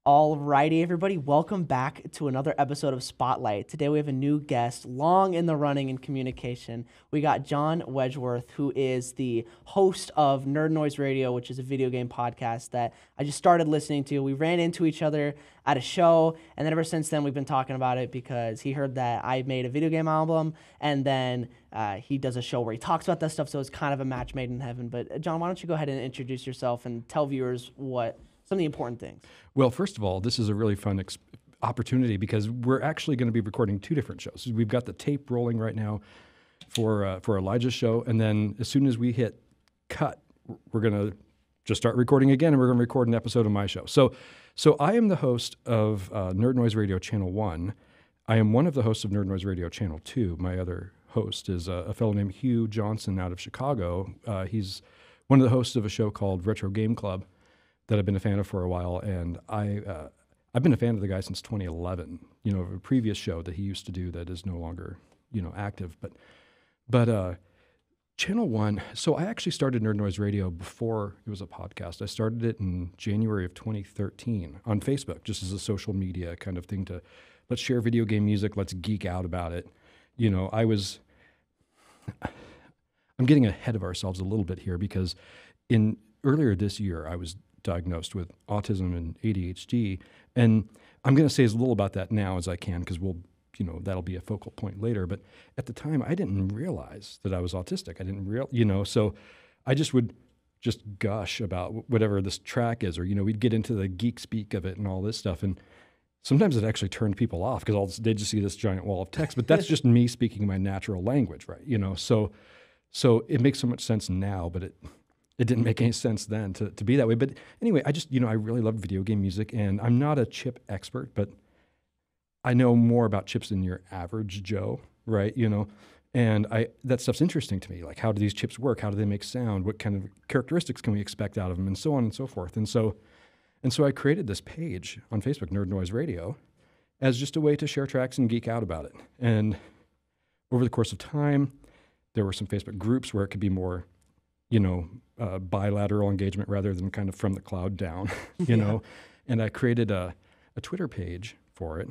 Alrighty, everybody, welcome back to another episode of Spotlight. Today we have a new guest, long in the running in communication. We got John Wedgeworth, who is the host of Nerd Noise Radio, which is a video game podcast that I just started listening to. We ran into each other at a show, and then ever since then we've been talking about it because he heard that I made a video game album, and then he does a show where he talks about that stuff, so it's kind of a match made in heaven. But John, why don't you go ahead and introduce yourself and tell viewers some of the important things. Well, first of all, this is a really fun opportunity because we're actually going to be recording two different shows. We've got the tape rolling right now for Elijah's show, and then as soon as we hit cut, we're going to just start recording again, and we're going to record an episode of my show. So I am the host of Nerd Noise Radio Channel 1. I am one of the hosts of Nerd Noise Radio Channel 2. My other host is a fellow named Hugh Johnson out of Chicago. He's one of the hosts of a show called Retro Game Club that I've been a fan of for a while, and I've been a fan of the guy since 2011. You know, a previous show that he used to do that is no longer, active. But Channel 1. So I actually started Nerd Noise Radio before it was a podcast. I started it in January of 2013 on Facebook, just as a social media kind of thing to let's share video game music, let's geek out about it. I'm getting ahead of ourselves a little bit here because earlier this year I was diagnosed with autism and ADHD, and I'm going to say as little about that now as I can because that'll be a focal point later. But at the time, I didn't realize that I was autistic. I didn't so I just would gush about whatever this track is, or we'd get into the geek speak of it and all this stuff, and sometimes it actually turned people off because they just see this giant wall of text. But that's just me speaking my natural language, right? So it makes so much sense now, but it didn't make any sense then to be that way. But anyway, I really love video game music, and I'm not a chip expert, but I know more about chips than your average Joe, right? And that stuff's interesting to me. Like, how do these chips work? How do they make sound? What kind of characteristics can we expect out of them? And so on and so forth. And so I created this page on Facebook, Nerd Noise Radio, as just a way to share tracks and geek out about it. And over the course of time, there were some Facebook groups where it could be more bilateral engagement rather than kind of from the cloud down, know. And I created a Twitter page for it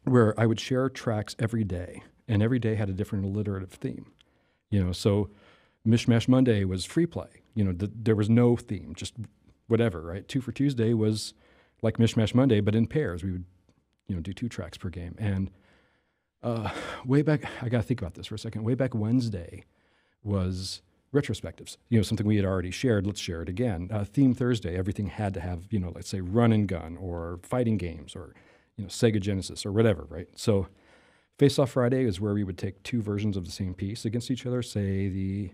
where I would share tracks every day, and every day had a different alliterative theme. So Mishmash Monday was free play. There was no theme, just whatever, right? 2 for Tuesday was like Mishmash Monday, but in pairs. We would, do 2 tracks per game. And way back, I got to think about this for a second. Way back Wednesday was retrospectives, something we had already shared. Let's share it again. Theme Thursday, everything had to have, let's say run and gun or fighting games or, Sega Genesis or whatever, right? So Face Off Friday is where we would take 2 versions of the same piece against each other, say the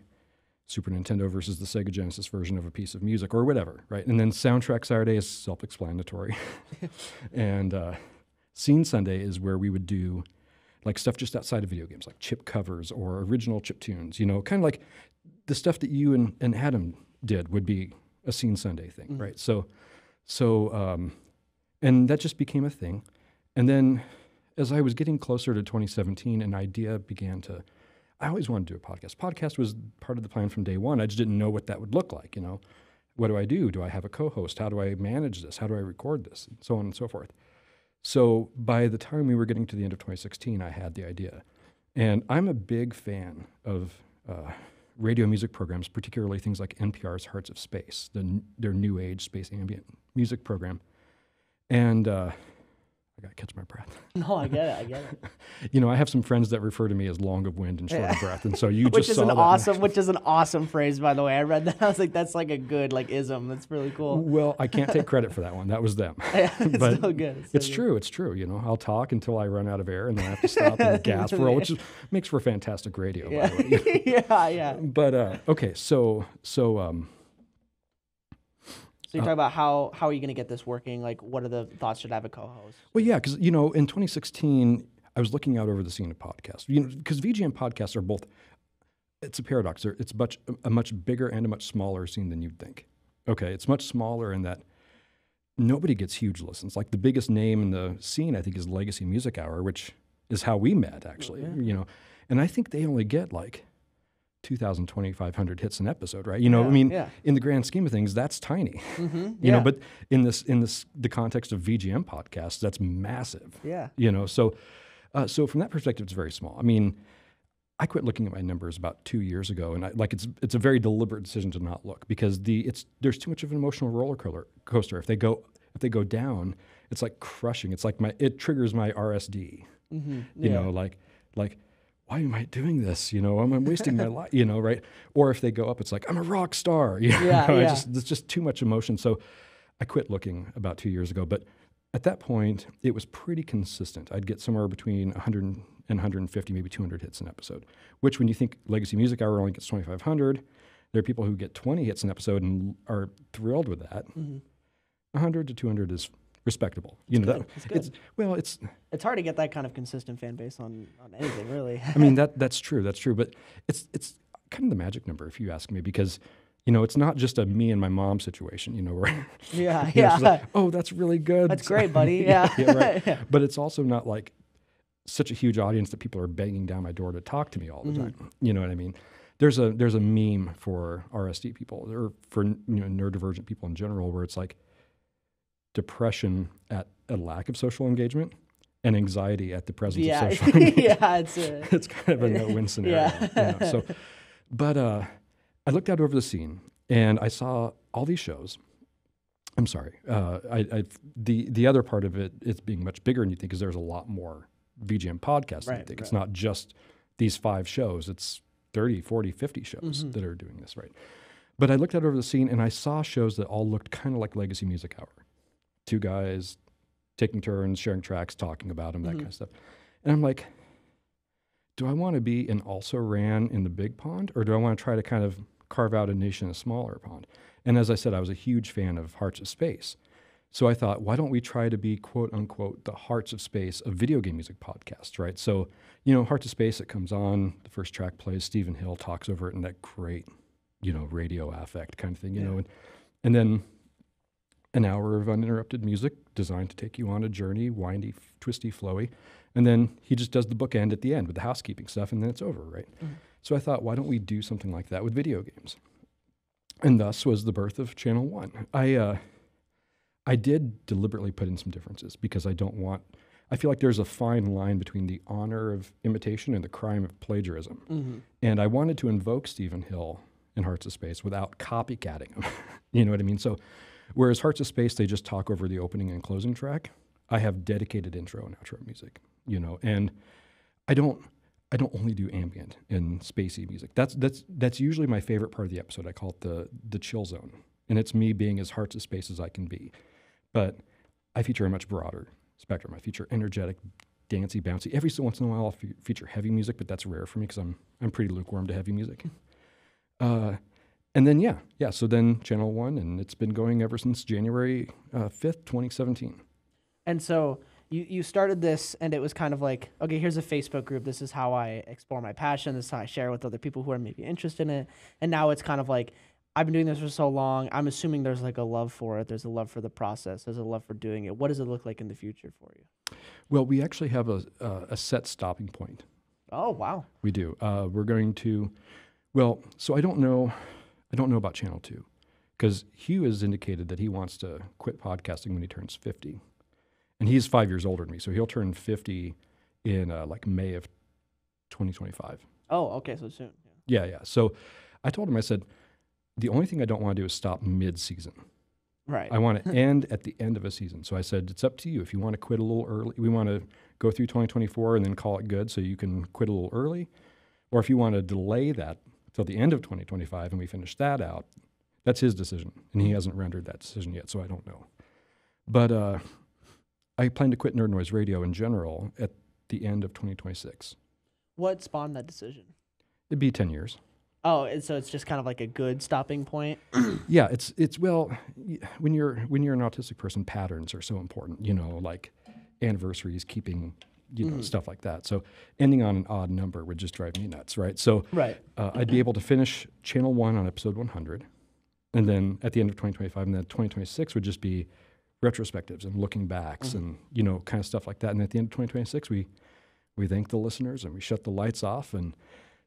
Super Nintendo versus the Sega Genesis version of a piece of music or whatever, right? And then Soundtrack Saturday is self-explanatory. And Scene Sunday is where we would do like stuff just outside of video games, like chip covers or original chip tunes, kind of like the stuff that you and Adam did would be a Scene Sunday thing, mm-hmm. right? So, and that just became a thing. And then as I was getting closer to 2017, an idea began to, I always wanted to do a podcast. Podcast was part of the plan from day one. I just didn't know what that would look like, What do I do? Do I have a co-host? How do I manage this? How do I record this? And so on and so forth. So by the time we were getting to the end of 2016, I had the idea. And I'm a big fan of radio music programs, particularly things like NPR's Hearts of Space, their new age space ambient music program. And I got to catch my breath. No, I get it. I have some friends that refer to me as long of wind and short of breath, and so you which just is saw that. Which is an awesome phrase, by the way. I read that. I was like, that's like a good ism. That's really cool. Well, I can't take credit for that one. That was them. It's but still good. It's true. It's true. I'll talk until I run out of air, and then I have to stop and gasp for which makes for fantastic radio, by the way. Yeah. But okay, so So you talk about how are you going to get this working? Like, what are the thoughts? Should I have a co-host? Well, yeah, because, in 2016, I was looking out over the scene of podcasts. Because VGM podcasts are both, it's a paradox. It's a much bigger and a much smaller scene than you'd think. Okay, it's much smaller in that nobody gets huge listens. Like, the biggest name in the scene, I think, is Legacy Music Hour, which is how we met, actually. Yeah. And I think they only get, like, 2,000, 2,500 hits an episode, right? You know, I mean, in the grand scheme of things, that's tiny, you know, but in the context of VGM podcasts, that's massive, you know? So from that perspective, it's very small. I mean, I quit looking at my numbers about 2 years ago, and it's a very deliberate decision to not look, because there's too much of an emotional roller coaster. If they go down, it's like crushing. It's like it triggers my RSD, you know, like, why am I doing this? You know, I'm wasting my life, you know, right? Or if they go up, it's like, I'm a rock star. You know? It's just too much emotion. So I quit looking about 2 years ago. But at that point, it was pretty consistent. I'd get somewhere between 100 and 150, maybe 200 hits an episode, which when you think Legacy Music Hour only gets 2,500, there are people who get 20 hits an episode and are thrilled with that. 100 to 200 is respectable. You know, it's hard to get that kind of consistent fan base on anything, really. I mean, that's true, but it's kind of the magic number, if you ask me, because, you know, it's not just a me and my mom situation, you know, where she's like, oh, that's really good. That's great, buddy. Right. But it's also not like such a huge audience that people are banging down my door to talk to me all the time. You know what I mean? There's a meme for RSD people, or for, you know, neurodivergent people in general, where it's like depression at a lack of social engagement and anxiety at the presence of social engagement. It's kind of a no-win scenario. You know? So, but I looked out over the scene and I saw all these shows. I'm sorry. The other part of it's being much bigger than you think, is there's a lot more VGM podcasts than you think. It's not just these 5 shows. It's 30, 40, 50 shows that are doing this, right? But I looked out over the scene and I saw shows that all looked kind of like Legacy Music Hour. 2 guys taking turns, sharing tracks, talking about them, that kind of stuff. And I'm like, do I want to be an also-ran in the big pond, or do I want to try to kind of carve out a niche in a smaller pond? And as I said, I was a huge fan of Hearts of Space. So I thought, why don't we try to be, quote unquote, the Hearts of Space of video game music podcasts, right? So, you know, Hearts of Space, it comes on, the first track plays, Stephen Hill talks over it in that great, you know, radio affect kind of thing, you know, and then an hour of uninterrupted music designed to take you on a journey, windy, twisty, flowy. And then he just does the bookend at the end with the housekeeping stuff, and then it's over, right? So I thought, why don't we do something like that with video games? And thus was the birth of Channel 1. I did deliberately put in some differences, because I feel like there's a fine line between the honor of imitation and the crime of plagiarism. And I wanted to invoke Stephen Hill in Hearts of Space without copycatting him. You know what I mean? So whereas Hearts of Space, they just talk over the opening and closing track, I have dedicated intro and outro music, you know, and I don't only do ambient and spacey music. That's usually my favorite part of the episode. I call it the chill zone, and it's me being as Hearts of Space as I can be. But I feature a much broader spectrum. I feature energetic, dancey, bouncy. Every so once in a while, I'll feature heavy music, but that's rare for me because I'm pretty lukewarm to heavy music. And then, so then Channel 1, and it's been going ever since January 5th, 2017. And so you started this, and it was kind of like, okay, here's a Facebook group. This is how I explore my passion. This is how I share with other people who are maybe interested in it. And now it's kind of like, I've been doing this for so long. I'm assuming there's like a love for it. There's a love for the process. There's a love for doing it. What does it look like in the future for you? Well, we actually have a set stopping point. Oh, wow. We do. We're going to, well, so I don't know about Channel 2, because Hugh has indicated that he wants to quit podcasting when he turns 50. And he's 5 years older than me, so he'll turn 50 in like May of 2025. Oh, okay, so soon. Yeah. So I told him, I said, the only thing I don't want to do is stop mid-season. Right. I want to end at the end of a season. So I said, it's up to you. If you want to quit a little early, we want to go through 2024 and then call it good so you can quit a little early. Or if you want to delay that till the end of 2025 and we finish that out, that's his decision. And he hasn't rendered that decision yet, so I don't know. But I plan to quit Nerd Noise Radio in general at the end of 2026. What spawned that decision? It'd be 10 years. Oh, and so it's just kind of like a good stopping point? Yeah, it's well, when you're an autistic person, patterns are so important, you know, like anniversaries, keeping, you know, stuff like that. So ending on an odd number would just drive me nuts, right? So I'd be able to finish Channel 1 on episode 100, and then at the end of 2025, and then 2026 would just be retrospectives and looking backs and, you know, kind of stuff like that. And at the end of 2026, we thank the listeners and we shut the lights off and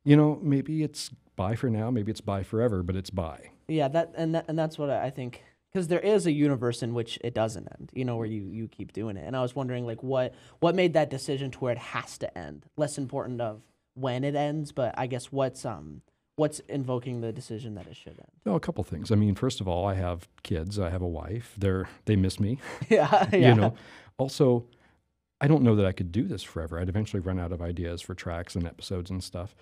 maybe it's bye for now, maybe it's bye forever, but it's bye. Yeah, that's what I think, because there is a universe in which it doesn't end, where you keep doing it. And I was wondering, like, what made that decision to where it has to end? Less important of when it ends, but I guess what's invoking the decision that it should end? Well, a couple things. I mean, first of all, I have kids. I have a wife. They miss me. Yeah. Also, I don't know that I could do this forever. I'd eventually run out of ideas for tracks and episodes and stuff.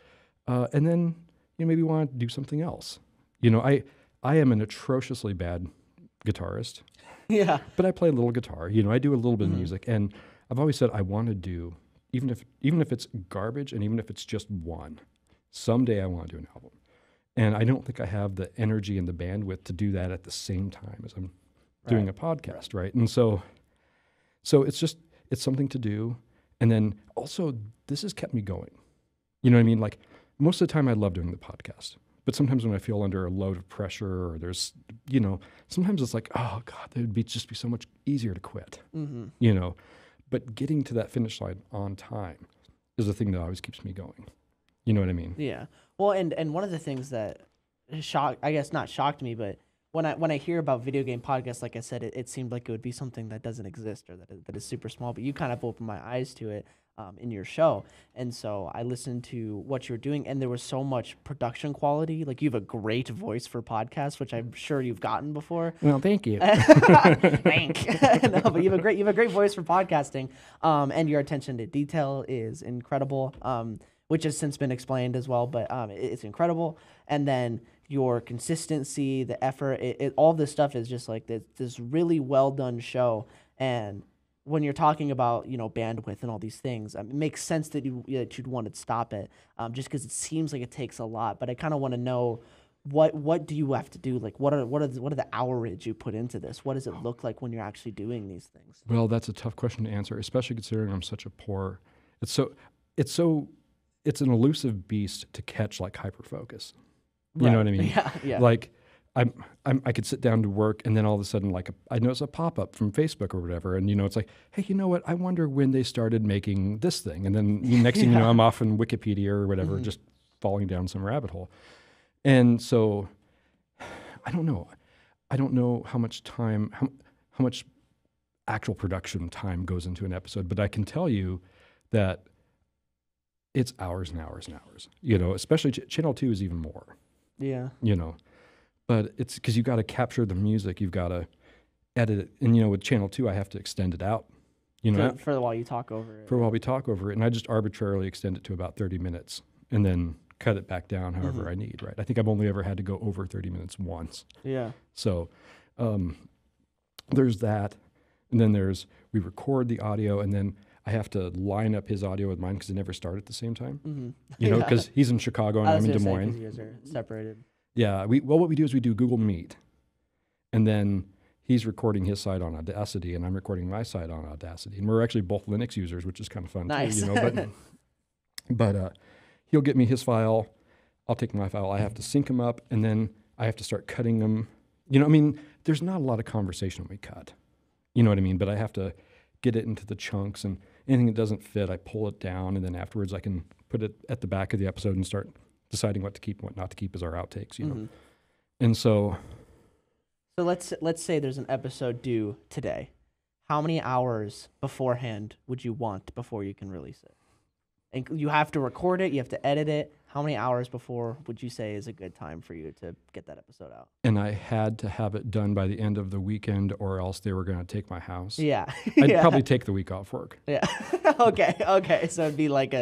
And then maybe want to do something else. I am an atrociously bad guitarist. Yeah. But I play a little guitar. I do a little bit of music, and I've always said I want to do, even if it's garbage and even if it's just one, someday I want to do an album. And I don't think I have the energy and the bandwidth to do that at the same time as I'm doing a podcast, right? And so it's something to do. And then also, this has kept me going. You know what I mean? Like, most of the time I love doing the podcast. But sometimes when I feel under a load of pressure, or there's, sometimes it's like, oh God, it would just be so much easier to quit, But getting to that finish line on time is the thing that always keeps me going. You know what I mean? Yeah. Well, and one of the things that not shocked me, but when I hear about video game podcasts, like I said, it seemed like it would be something that doesn't exist, or that is super small. But you kind of opened my eyes to it in your show, and so I listened to what you were doing, and there was so much production quality. Like, you have a great voice for podcasts, which I'm sure you've gotten before. Well, thank you. Thank. No, but you have a great voice for podcasting, and your attention to detail is incredible. Which has since been explained as well, but it's incredible. And then your consistency, the effort, all this stuff is just like this really well done show. And when you're talking about bandwidth and all these things, it makes sense that you'd want to stop it, just because it seems like it takes a lot. But I kind of want to know what do you have to do? Like, what are the hourage you put into this? What does it look like when you're actually doing these things? Well, that's a tough question to answer, especially considering I'm such a poor. It's an elusive beast to catch, like hyperfocus. You know what I mean? Yeah. Like, I could sit down to work, and then all of a sudden, like, I notice a pop-up from Facebook or whatever, and it's like, hey, you know what? I wonder when they started making this thing, and then next thing you know, I'm off in Wikipedia or whatever, just falling down some rabbit hole. And so, I don't know. I don't know how much time, how much actual production time goes into an episode, but I can tell you that it's hours and hours and hours, especially Channel 2 is even more. Yeah. But it's because you got to capture the music, you've got to edit it. And, with Channel 2, I have to extend it out, For while you talk over it. For while we talk over it. And I just arbitrarily extend it to about 30 minutes and then cut it back down however I need, right? I think I've only ever had to go over 30 minutes once. Yeah. So there's that. And then we record the audio, and then I have to line up his audio with mine because they never start at the same time. Because he's in Chicago and I'm in Des Moines. You guys are separated. Yeah. What we do is we do Google Meet, and then he's recording his side on Audacity, and I'm recording my side on Audacity, and we're actually both Linux users, which is kind of fun too. But he'll get me his file, I'll take my file. I have to sync them up, and then I have to start cutting them. There's not a lot of conversation when we cut. You know what I mean? But I have to get it into the chunks, and anything that doesn't fit, I pull it down, and then afterwards I can put it at the back of the episode and start deciding what to keep and what not to keep as our outtakes, And so let's say there's an episode due today. How many hours beforehand would you want before you can release it? And you have to record it, you have to edit it. How many hours before would you say is a good time for you to get that episode out? And I had to have it done by the end of the weekend, or else they were going to take my house. Yeah. I'd probably take the week off work. Yeah. Okay. So it'd be like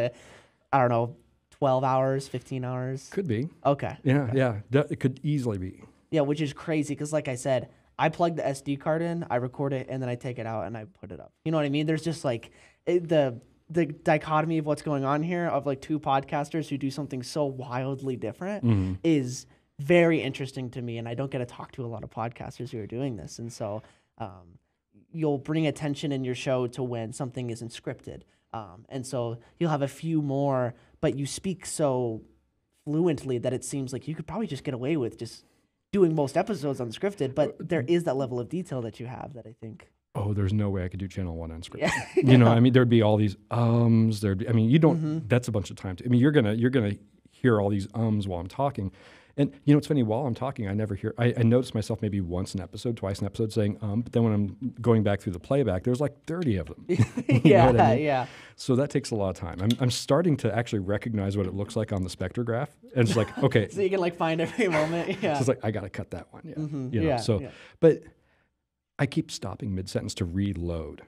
12 hours, 15 hours? Could be. Okay. Yeah. It could easily be. Yeah, which is crazy because, like I said, I plug the SD card in, I record it, and then I take it out and I put it up. You know what I mean? There's just like the dichotomy of what's going on here of like two podcasters who do something so wildly different is very interesting to me. And I don't get to talk to a lot of podcasters who are doing this. And so you'll bring attention in your show to when something isn't scripted. And so you'll have a few more, but you speak so fluently that it seems like you could probably just get away with just doing most episodes unscripted, but there is that level of detail that you have that I think. Oh, there's no way I could do Channel 1 unscripted. Yeah. There'd be all these that's a bunch of time. You're gonna hear all these ums while I'm talking. And it's funny, while I'm talking, I never hear, I notice myself maybe once an episode, twice an episode saying but then when I'm going back through the playback, there's like 30 of them. Yeah, what I mean? Yeah. So that takes a lot of time. I'm starting to actually recognize what it looks like on the spectrograph. And it's like, okay. So you can like find every moment. Yeah. So it's like, I got to cut that one. Yeah. Mm-hmm. But I keep stopping mid-sentence to reload.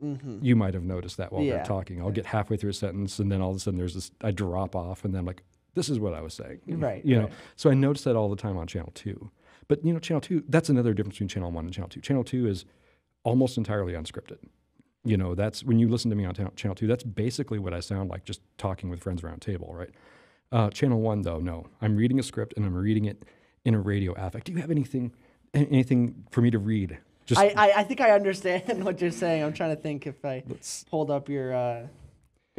Mm-hmm. You might have noticed that while we're talking. I'll get halfway through a sentence and then all of a sudden there's this, I drop off and then I'm like, this is what I was saying. Right. You know, so I notice that all the time on Channel 2. But, Channel 2, that's another difference between Channel 1 and Channel 2. Channel 2 is almost entirely unscripted. That's when you listen to me on Channel 2, that's basically what I sound like, just talking with friends around a table, right? Channel 1, though, no. I'm reading a script and I'm reading it in a radio affect. Do you have anything for me to read? I think I understand what you're saying. I'm trying to think if I pulled up your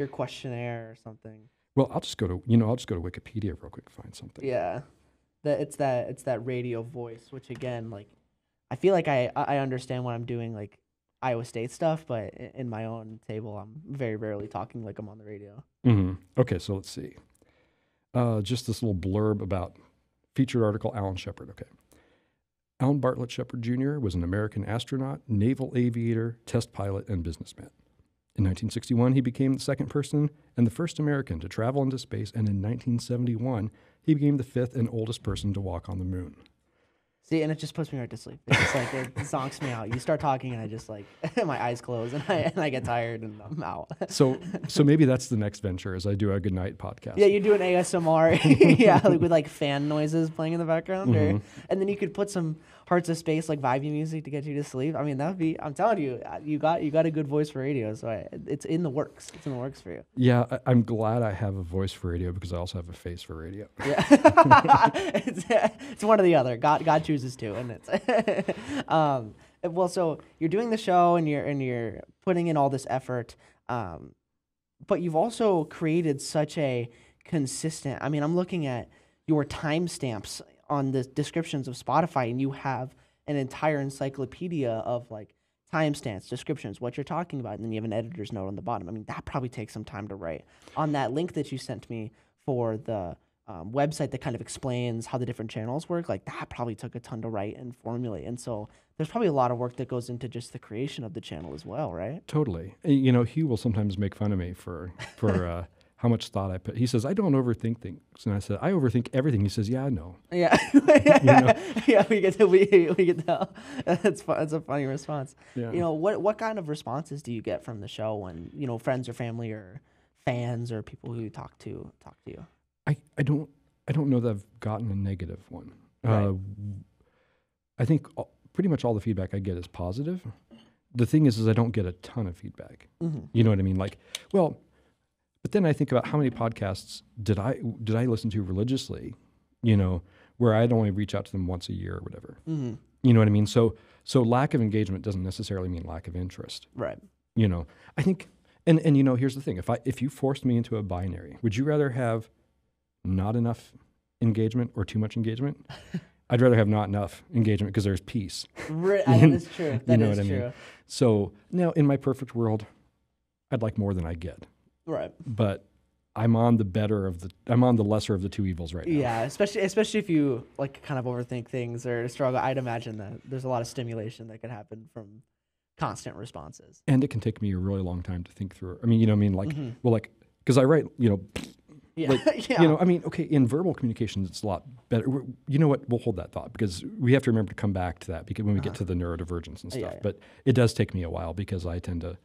questionnaire or something. Well, I'll just go to Wikipedia real quick to find something. Yeah, it's that radio voice, which again, like, I feel like I understand when I'm doing like Iowa State stuff, but in my own table, I'm very rarely talking like I'm on the radio. Mm-hmm. Okay, so let's see. Just this little blurb about featured article, Alan Shepard. Okay. Alan Bartlett Shepard Jr. was an American astronaut, naval aviator, test pilot, and businessman. In 1961, he became the second person and the first American to travel into space, and in 1971, he became the fifth and oldest person to walk on the moon. See, and it just puts me right to sleep. It's just like, it zonks me out. You start talking, and I just like, my eyes close, and I get tired, and I'm out. So maybe that's the next venture, is I do a goodnight podcast. Yeah, you do an ASMR, yeah, like with like fan noises playing in the background, and then you could put some Hearts of Space, like vibey music to get you to sleep. I mean, that would be, I'm telling you, you got a good voice for radio, so it's in the works. It's in the works for you. Yeah, I'm glad I have a voice for radio because I also have a face for radio. Yeah, it's one or the other. God chooses to, and it's well. So you're doing the show, and you're putting in all this effort, but you've also created such a consistent. I mean, I'm looking at your timestamps on the descriptions of Spotify, and you have an entire encyclopedia of like timestamps, descriptions, what you're talking about, and then you have an editor's note on the bottom. I mean, that probably takes some time to write. On that link that you sent me for the website that kind of explains how the different channels work, like that probably took a ton to write and formulate. And so there's probably a lot of work that goes into just the creation of the channel as well, right? Totally. Hugh will sometimes make fun of me for how much thought I put. He says, I don't overthink things. And I said, I overthink everything. He says, yeah, I know. Yeah. Yeah, we get to That's fun. That's a funny response. Yeah. What kind of responses do you get from the show when, friends or family or fans or people who talk to you? I don't know that I've gotten a negative one. Right. I think pretty much all the feedback I get is positive. The thing is I don't get a ton of feedback. Mm-hmm. You know what I mean? Like, but then I think about how many podcasts did I listen to religiously, where I'd only reach out to them once a year or whatever. Mm-hmm. You know what I mean? So lack of engagement doesn't necessarily mean lack of interest. Right. I think, and here's the thing. If you forced me into a binary, would you rather have not enough engagement or too much engagement? I'd rather have not enough engagement because there's peace. That is true. That is true. Mean? So now in my perfect world, I'd like more than I get. Right. But I'm on the lesser of the two evils right now. Yeah, especially if you like kind of overthink things or struggle. I'd imagine that there's a lot of stimulation that could happen from constant responses. And it can take me a really long time to think through. I mean, because I write, Yeah. Yeah. Okay, in verbal communications, it's a lot better. You know what? We'll hold that thought because we have to remember to come back to that because when we get to the neurodivergence and stuff. Yeah. But it does take me a while because I tend to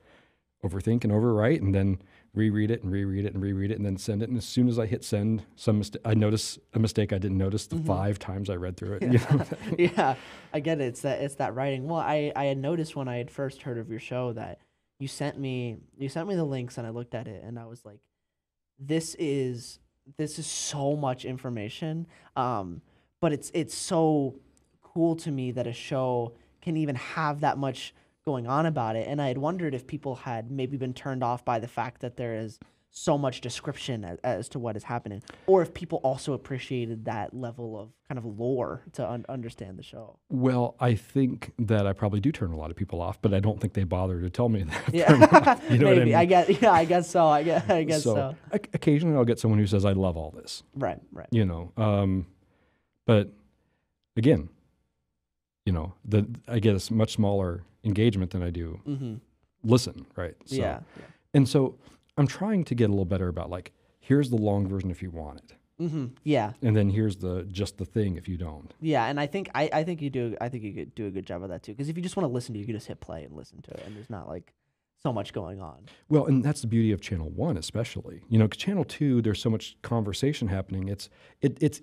overthink and overwrite and then reread it and reread it and reread it and then send it. And as soon as I hit send, I notice a mistake I didn't notice the 5 times I read through it. Yeah. Yeah, I get it. It's that writing. Well, I had noticed when I had first heard of your show that you sent me the links and I looked at it and I was like, this is so much information. But it's so cool to me that a show can even have that much going on about it. And I had wondered if people had maybe been turned off by the fact that there is so much description as to what is happening, or if people also appreciated that level of kind of lore to understand the show. Well, I think that I probably do turn a lot of people off, but I don't think they bother to tell me that. Yeah, You know what I maybe. mean? I guess so. I guess so. Occasionally I'll get someone who says, I love all this, Right. you know. But again, you know, I get a much smaller engagement than I do listen, right? So, Yeah. And so I'm trying to get a little better about like, here's the long version if you want it. Yeah. And then here's just the thing if you don't. Yeah, and I think you do. I think you could do a good job of that too. Because if you just want to listen to it, you can just hit play and listen to it, and there's not like so much going on. Well, and that's the beauty of Channel 1 especially. You know, 'cause Channel 2, there's so much conversation happening. It's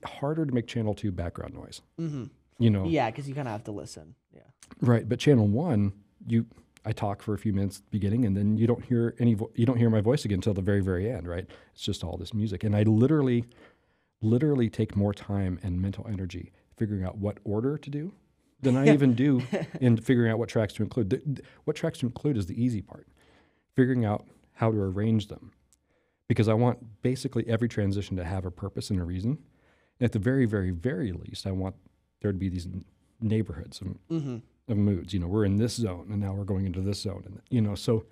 harder to make Channel 2 background noise. You know? Yeah, because you kind of have to listen. Yeah. Right, but Channel 1, I talk for a few minutes at the beginning, and then you don't hear you don't hear my voice again until the very, very end, right? It's just all this music. And I literally take more time and mental energy figuring out what order to do than I even do in figuring out what tracks to include. What tracks to include is the easy part, figuring out how to arrange them. Because I want basically every transition to have a purpose and a reason. And at the very, very, very least, I want there to be these neighborhoods of moods. You know, we're in this zone, and now we're going into this zone. And, you know, so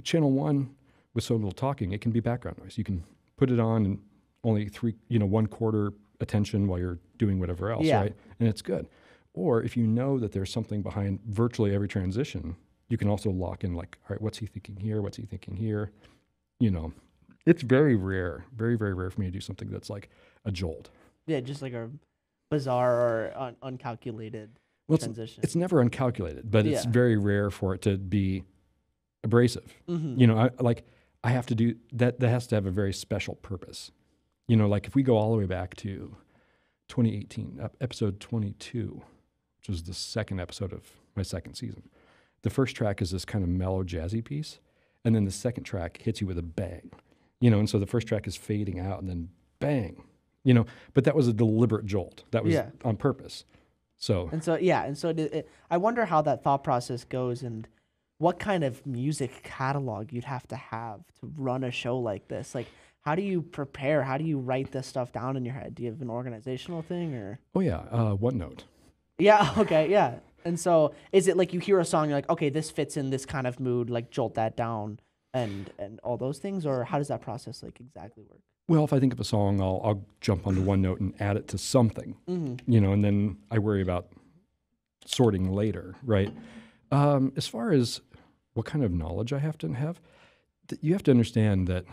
Channel 1, with so little talking, it can be background noise. You can put it on and only 1/4 attention while you're doing whatever else, right? And it's good. Or if you know that there's something behind virtually every transition, you can also lock in like, all right, what's he thinking here? What's he thinking here? You know, it's very rare, very, very rare for me to do something that's like a jolt. Yeah, just like a bizarre or uncalculated transition. It's never uncalculated, but it's very rare for it to be abrasive. You know, I have to do that. That has to have a very special purpose. You know, like if we go all the way back to 2018, episode 22, which was the second episode of my second season. The first track is this kind of mellow jazzy piece, and then the second track hits you with a bang. You know, and so the first track is fading out, and then bang. You know, but that was a deliberate jolt. That was on purpose. So I wonder how that thought process goes and what kind of music catalog you'd have to run a show like this. Like, how do you prepare? How do you write this stuff down in your head? Do you have an organizational thing or? Oh yeah, OneNote. Yeah. Okay. Yeah. And so, is it like you hear a song, you're like, okay, this fits in this kind of mood, like jolt that down, and all those things, or how does that process like exactly work? Well, if I think of a song, I'll jump onto OneNote and add it to something, you know, and then I worry about sorting later, right? As far as what kind of knowledge I have to have, you have to understand that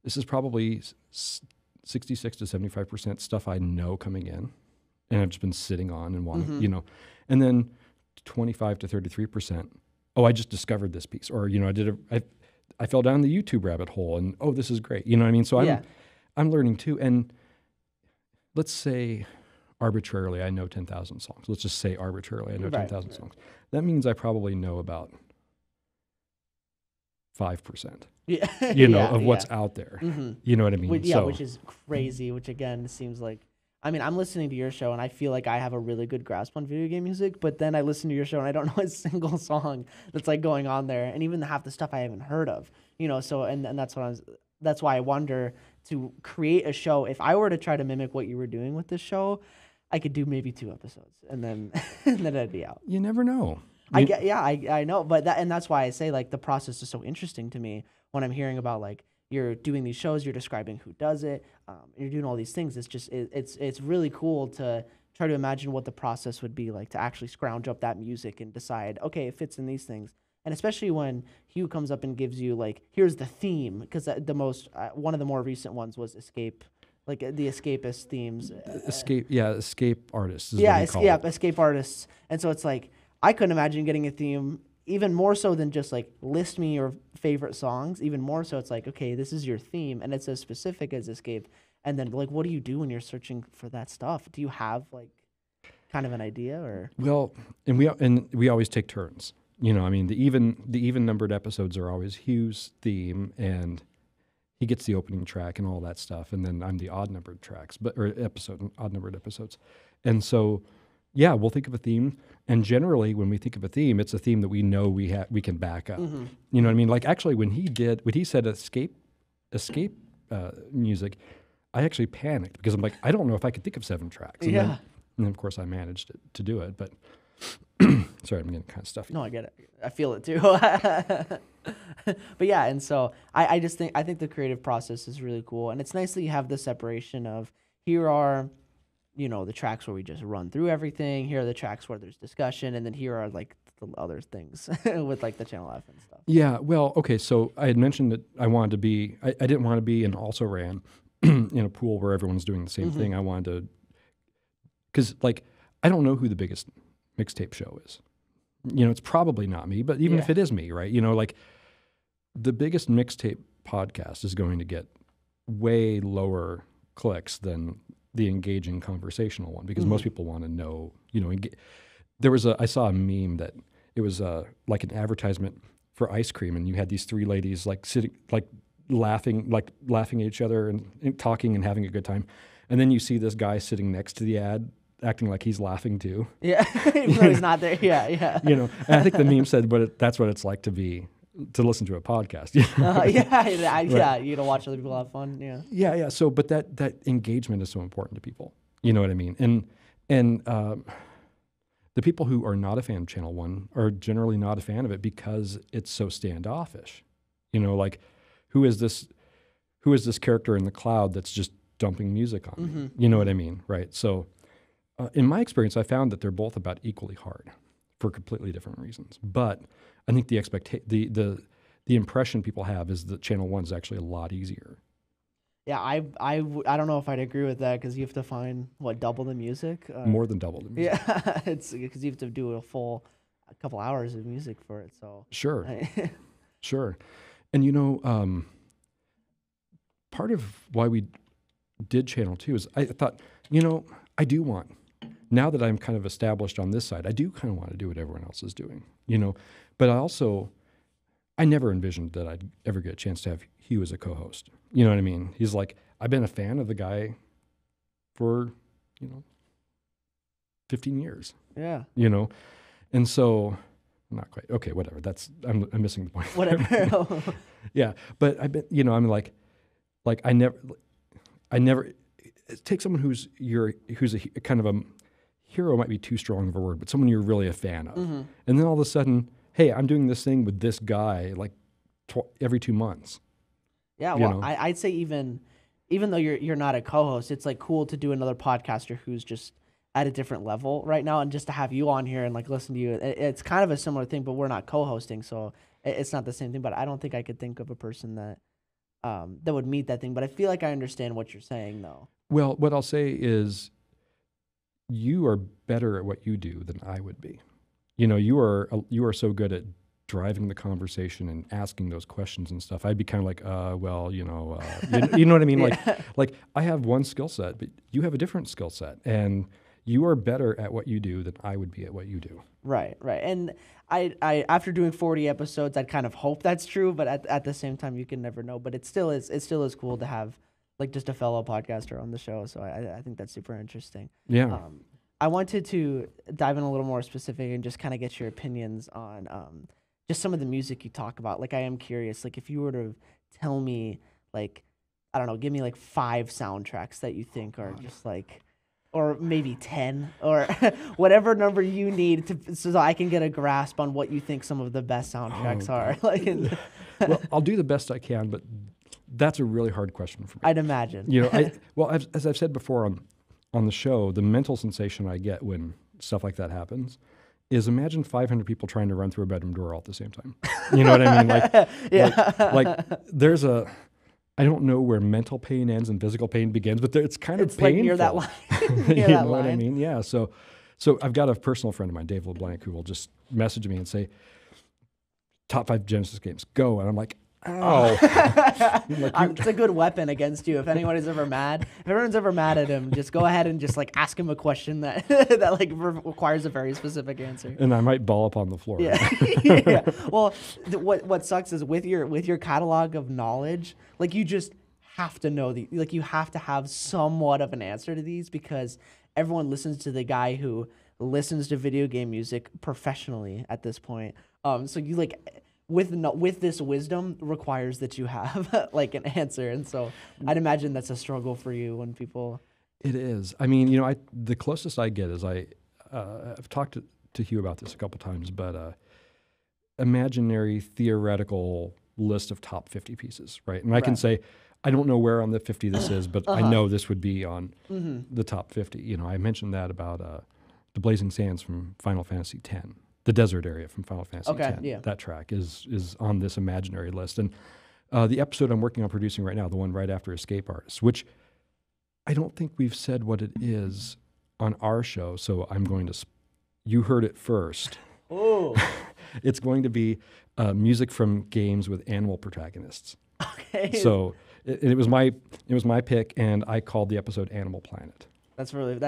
this is probably 66 to 75% stuff I know coming in, and I've just been sitting on and wanting, you know, and then 25 to 33%. Oh, I just discovered this piece, or you know, I fell down the YouTube rabbit hole, and oh, this is great. You know what I mean? So I'm learning too, and let's say arbitrarily I know 10,000 songs. Let's just say arbitrarily I know 10,000 songs. That means I probably know about 5%. You know, of what's out there. You know what I mean? Which is crazy, which again seems like, I mean, I'm listening to your show and I feel like I have a really good grasp on video game music, but then I listen to your show and I don't know a single song that's like going on there, and even half the stuff I haven't heard of, you know, so, and that's why I wonder to create a show. If I were to try to mimic what you were doing with this show, I could do maybe 2 episodes and then, and then I'd be out. You never know. I know, but that's why I say like the process is so interesting to me when I'm hearing about like you're doing these shows, you're describing who does it, you're doing all these things. It's just it's really cool to try to imagine what the process would be like to actually scrounge up that music and decide, okay, it fits in these things. And especially when Hugh comes up and gives you like, here's the theme, because one of the more recent ones was Escape, like the escapist themes. Escape artists. Escape artists. And so it's like, I couldn't imagine getting a theme even more so than just like list me your favorite songs. Even more so, it's like, okay, this is your theme, and it's as specific as Escape. And then like, what do you do when you're searching for that stuff? Do you have like kind of an idea or? Well, and we always take turns. You know, I mean, the even numbered episodes are always Hugh's theme, and he gets the opening track and all that stuff, and then I'm the odd numbered episodes. And so Yeah, we'll think of a theme, and generally, when we think of a theme, it's a theme that we know we can back up. Mm-hmm. You know what I mean? Like actually, when he said escape music, I actually panicked because I'm like, I don't know if I could think of 7 tracks. And then of course, I managed to do it. But sorry, I'm getting kind of stuffy. No, I get it. I feel it too. But yeah, and so I think the creative process is really cool, and it's nice that you have the separation of here are, the tracks where we just run through everything. Here are the tracks where there's discussion, and then here are like the other things with like the Channel F and stuff. Yeah, well, okay. So I had mentioned that I wanted to be. I didn't want to be and also ran in a pool where everyone's doing the same thing. I wanted to, because like I don't know who the biggest mixtape show is. It's probably not me, but even if it is me, right? Like the biggest mixtape podcast is going to get way lower clicks than the engaging conversational one because most people want to know, I saw a meme that it was like an advertisement for ice cream, and you had these 3 ladies like sitting, like laughing at each other and talking and having a good time. And then you see this guy sitting next to the ad acting like he's laughing too. Yeah, even though he's not there. Yeah. And I think the meme said, that's what it's like to listen to a podcast. Yeah, watch other people have fun. Yeah. So, but that engagement is so important to people. You know what I mean? And the people who are not a fan of Channel One are generally not a fan of it because it's so standoffish. Like who is this character in the cloud that's just dumping music on me? You know what I mean, right? So, in my experience, I found that they're both about equally hard for completely different reasons. But I think the impression people have is that Channel One is actually a lot easier. Yeah, I don't know if I'd agree with that because you have to find double the music. More than double the music. Yeah, it's because you have to do a couple hours of music for it. So sure, sure, and part of why we did Channel 2 is I thought, I do want. Now that I'm kind of established on this side, I do kind of want to do what everyone else is doing, But I never envisioned that I'd ever get a chance to have Hugh as a co-host. You know what I mean? He's like, I've been a fan of the guy for, 15 years. Yeah. And so, not quite. Okay, whatever. I'm missing the point. Whatever. Yeah, but I've been, I'm like I never. Take someone who's a kind of a hero might be too strong of a word, but someone you're really a fan of, and then all of a sudden, hey, I'm doing this thing with this guy like every 2 months. Yeah, well, I'd say even though you're not a co-host, it's like cool to do another podcaster who's just at a different level right now, and just to have you on here and like listen to you. It's kind of a similar thing, but we're not co-hosting, so it's not the same thing. But I don't think I could think of a person that would meet that thing. But I feel like I understand what you're saying, though. Well, what I'll say is you are better at what you do than I would be. You are so good at driving the conversation and asking those questions and stuff. I'd be kind of like, you know what I mean? Yeah. Like I have one skill set, but you have a different skill set, and you are better at what you do than I would be at what you do. Right. And I after doing 40 episodes, I'd kind of hope that's true, but at the same time, you can never know. But it still is cool to have like just a fellow podcaster on the show. So I think that's super interesting. Yeah. I wanted to dive in a little more specific and just kind of get your opinions on just some of the music you talk about. Like, I am curious, like if you were to tell me, like, I don't know, give me like 5 soundtracks that you think are just like, or maybe 10 or whatever number you need so I can get a grasp on what you think some of the best soundtracks are. Like, well, I'll do the best I can, but that's a really hard question for me. I'd imagine. As I've said before on the show, the mental sensation I get when stuff like that happens is imagine 500 people trying to run through a bedroom door all at the same time. You know what I mean? Like there's I don't know where mental pain ends and physical pain begins, but it's kind of painful. Like near that line. You know what I mean? Yeah. So I've got a personal friend of mine, Dave LeBlanc, who will just message me and say, top 5 Genesis games, go. And I'm like, oh. It's a good weapon against you. If anyone's ever mad, if everyone's ever mad at him, just go ahead and just like ask him a question that like requires a very specific answer. And I might ball up on the floor. Yeah. Yeah. Well, what sucks is with your catalog of knowledge, like you just have to know you have to have somewhat of an answer to these because everyone listens to the guy who listens to video game music professionally at this point. So you like with this wisdom requires that you have like an answer, and so I'd imagine that's a struggle for you when people. It is. I mean, the closest I get is I've talked to Hugh about this a couple times, but imaginary theoretical list of top 50 pieces, right? And I can say, I don't know where on the 50 this is, but I know this would be on the top 50. I mentioned that about the Blazing Sands from Final Fantasy X, the desert area from Final Fantasy X. Yeah. That track is on this imaginary list. And the episode I'm working on producing right now, the one right after Escape Artist, which I don't think we've said what it is on our show, so I'm going to. You heard it first. Oh, it's going to be music from games with animal protagonists. okay. So it was my pick, and I called the episode Animal Planet. That's fun.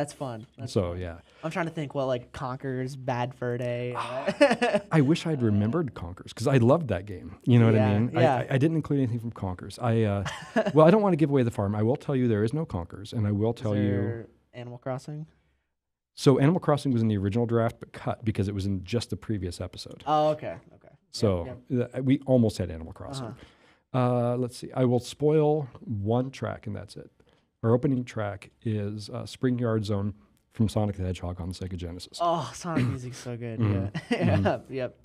That's fun. Yeah. I'm trying to think what like Conker's Bad Fur Day. I wish I'd remembered Conkers because I loved that game. You know what I mean? Yeah. I didn't include anything from Conkers. Well, I don't want to give away the farm. I will tell you there is no Conkers, and I will tell you Animal Crossing. So Animal Crossing was in the original draft, but cut because it was in just the previous episode. Oh, okay. So we almost had Animal Crossing. Let's see. I will spoil one track, and that's it. Our opening track is Spring Yard Zone from Sonic the Hedgehog on the Sega Genesis. Oh, Sonic music's so good. Yeah. Yep.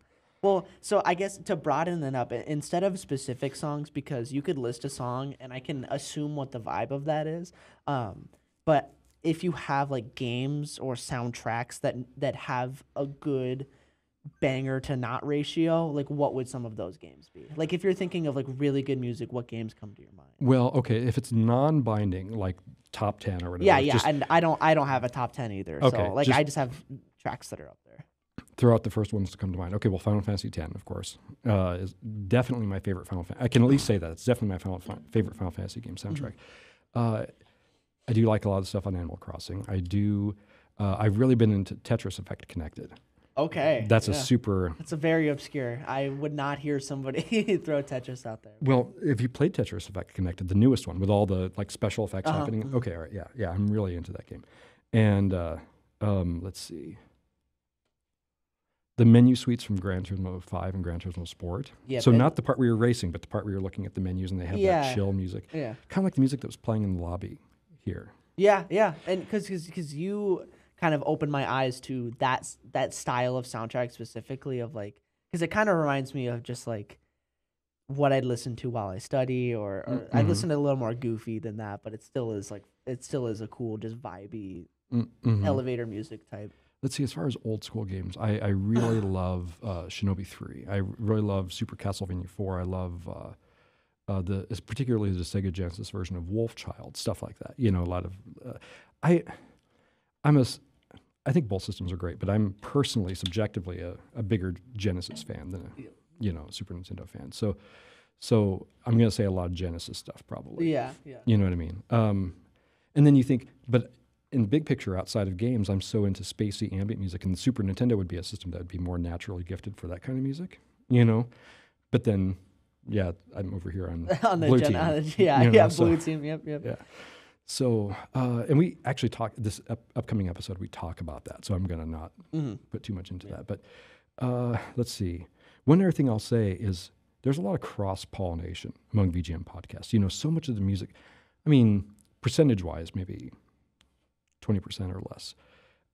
Well, so I guess to broaden it up, instead of specific songs, because you could list a song and I can assume what the vibe of that is. But if you have like games or soundtracks that have a good banger to not ratio, like what would some of those games be? Like if you're thinking of like really good music, what games come to your mind? Well, okay, if it's non-binding, like top 10 or whatever. Yeah, and I don't have a top 10 either. Okay, so like I just have tracks that are up there. Throw out the first ones to come to mind. Okay, well, Final Fantasy X, of course, is definitely my favorite Final Fantasy. I can at least say that. It's definitely my favorite Final Fantasy game soundtrack. I do like a lot of stuff on Animal Crossing. I do. I've really been into Tetris Effect Connected. Okay. That's a super... That's a very obscure. I would not hear somebody throw Tetris out there. Well, if you played Tetris Effect Connected, the newest one with all the like special effects happening. Okay, all right, yeah, I'm really into that game. And let's see. The menu suites from Gran Turismo 5 and Gran Turismo Sport. Yeah, so not the part where you're racing, but the part where you're looking at the menus and they have that chill music. Yeah. Kind of like the music that was playing in the lobby here. Yeah. And because you kind of opened my eyes to that style of soundtrack specifically of like, because it kind of reminds me of just like what I'd listen to while I study or I listen to a little more goofy than that, but it still is a cool, just vibey elevator music type. Let's see, as far as old school games, I really love Shinobi 3. I really love Super Castlevania 4. I love particularly the Sega Genesis version of Wolfchild, stuff like that. A lot of I think both systems are great, but I'm personally, subjectively, a bigger Genesis fan than a Super Nintendo fan. So I'm going to say a lot of Genesis stuff, probably. Yeah. You know what I mean? And then you think, but in big picture, outside of games, I'm so into spacey ambient music, and the Super Nintendo would be a system that would be more naturally gifted for that kind of music, But then, I'm over here on Blue Team. Blue Team, yep. Yeah. So, and we actually talk this upcoming episode. We talk about that, so I'm going to not put too much into that. But let's see. One other thing I'll say is there's a lot of cross-pollination among VGM podcasts. So much of the music, I mean, percentage-wise, maybe 20% or less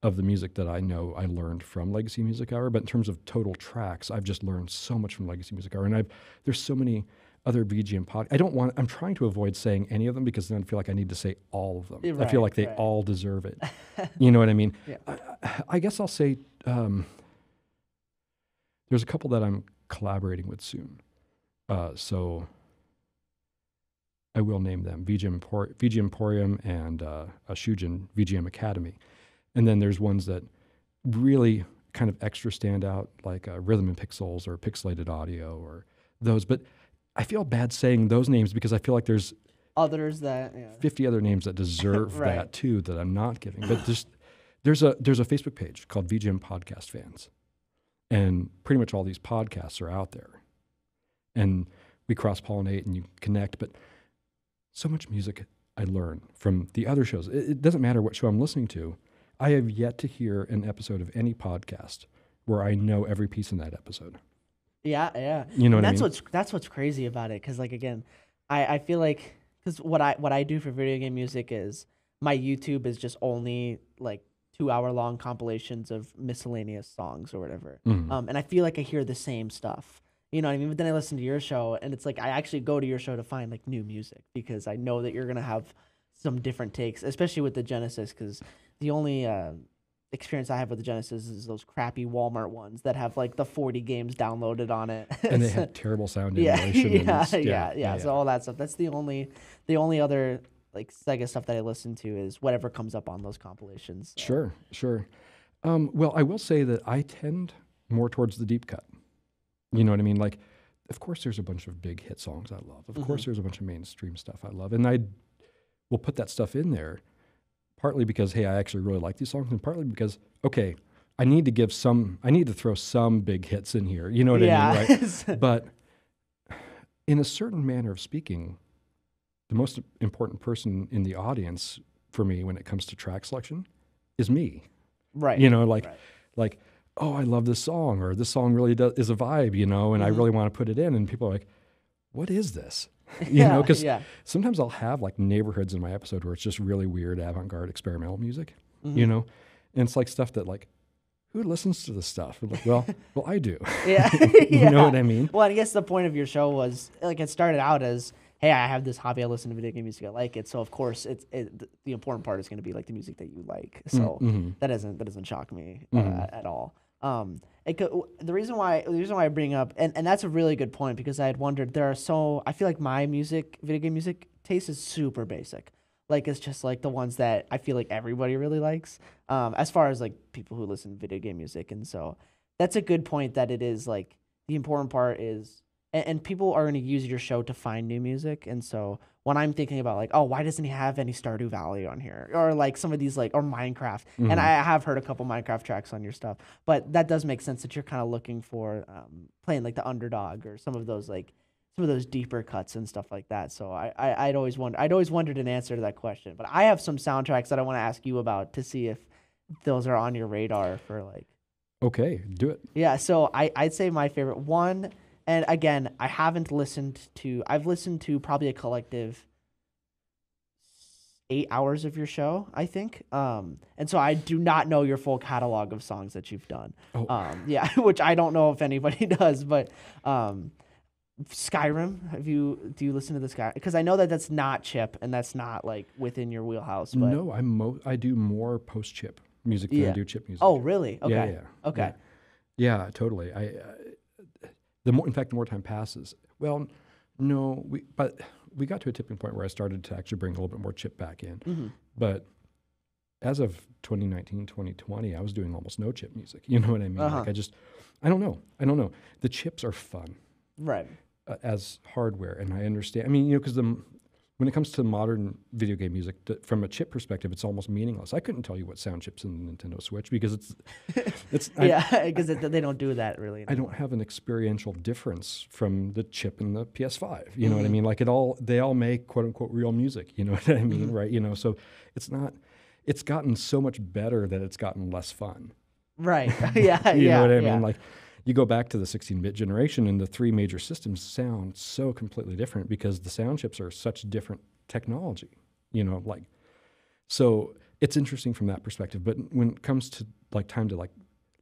of the music that I know I learned from Legacy Music Hour. But in terms of total tracks, I've just learned so much from Legacy Music Hour, and there's so many other VGM podcasts. I'm trying to avoid saying any of them because then I feel like I need to say all of them. I feel like they all deserve it. You know what I mean? Yeah. I guess I'll say there's a couple that I'm collaborating with soon. So I will name them, VG Emporium and Shujin VGM Academy. And then there's ones that really kind of extra stand out, like Rhythm and Pixels or Pixelated Audio or those. But I feel bad saying those names because I feel like there's others 50 other names that deserve that too that I'm not giving. But there's a Facebook page called VGM Podcast Fans, and pretty much all these podcasts are out there, and we cross-pollinate and you connect. But so much music I learn from the other shows. It doesn't matter what show I'm listening to. I have yet to hear an episode of any podcast where I know every piece in that episode. Yeah. You know And what I mean? that's what's crazy about it. Cause like, again, I feel like, cause what I do for video game music is my YouTube is just only like 2 hour long compilations of miscellaneous songs or whatever. Mhm. And I feel like I hear the same stuff. You know what I mean? But then I listen to your show and it's like I actually go to your show to find like new music because I know that you're gonna have some different takes, especially with the Genesis, because the only experience I have with the Genesis is those crappy Walmart ones that have like the 40 games downloaded on it. And they have terrible sound yeah, emulation. and it's- yeah. So all that stuff. That's the only other like Sega stuff that I listen to is whatever comes up on those compilations. So. Sure. Well, I will say that I tend more towards the deep cut. You know what I mean? Like, of course, there's a bunch of big hit songs I love. Of course, there's a bunch of mainstream stuff I love. And I will put that stuff in there, partly because, hey, I actually really like these songs, and partly because, okay, I need to throw some big hits in here. You know what I mean, right? But in a certain manner of speaking, the most important person in the audience for me when it comes to track selection is me. Right. You know, like, oh, I love this song, or this song really is a vibe, you know, and I really want to put it in. And people are like, what is this? You know, because sometimes I'll have like neighborhoods in my episode where it's just really weird avant-garde experimental music, you know, and it's like stuff that like, who listens to this stuff? Like, well, I do. Yeah. You know what I mean? Well, I guess the point of your show was like it started out as, hey, I have this hobby. I listen to video game music. I like it. So of course, the important part is going to be like the music that you like. So that doesn't shock me at all. The reason why I bring up and that's a really good point because I had wondered I feel like my video game music taste is super basic. Like it's just like the ones that I feel like everybody really likes. As far as like people who listen to video game music, and so that's a good point that it is like the important part is. And people are going to use your show to find new music. And so when I'm thinking about like, oh, why doesn't he have any Stardew Valley on here? Or like some of these like, or Minecraft. And I have heard a couple Minecraft tracks on your stuff. But that does make sense that you're kind of looking for playing like the underdog or some of those deeper cuts and stuff like that. So I'd always wondered an answer to that question. But I have some soundtracks that I want to ask you about to see if those are on your radar for like. Okay, do it. Yeah, so I'd say my favorite one. And again, I've listened to probably a collective 8 hours of your show, I think. And so I do not know your full catalog of songs that you've done. Oh. Which I don't know if anybody does, but Skyrim, do you listen to the Skyrim? Because I know that that's not chip and that's not like within your wheelhouse. But No, I do more post-chip music than I do chip music. Oh, really? Okay. Yeah. Okay. Yeah, totally. The more time passes, well, no, we got to a tipping point where I started to actually bring a little bit more chip back in. But as of 2019, 2020, I was doing almost no chip music. You know what I mean? Like I don't know. The chips are fun, right? As hardware, and I understand. I mean, you know, because when it comes to modern video game music, from a chip perspective, it's almost meaningless. I couldn't tell you what sound chips in the Nintendo Switch because it's because they don't do that really anymore. I don't have an experiential difference from the chip in the PS5. You know what I mean? Like they all make quote unquote real music. You know what I mean? Right? You know, so it's gotten so much better that it's gotten less fun. Right. Yeah. You know what I mean? Like. You go back to the 16-bit generation, and the three major systems sound so completely different because the sound chips are such different technology, you know, like, so it's interesting from that perspective. But when it comes to like time to like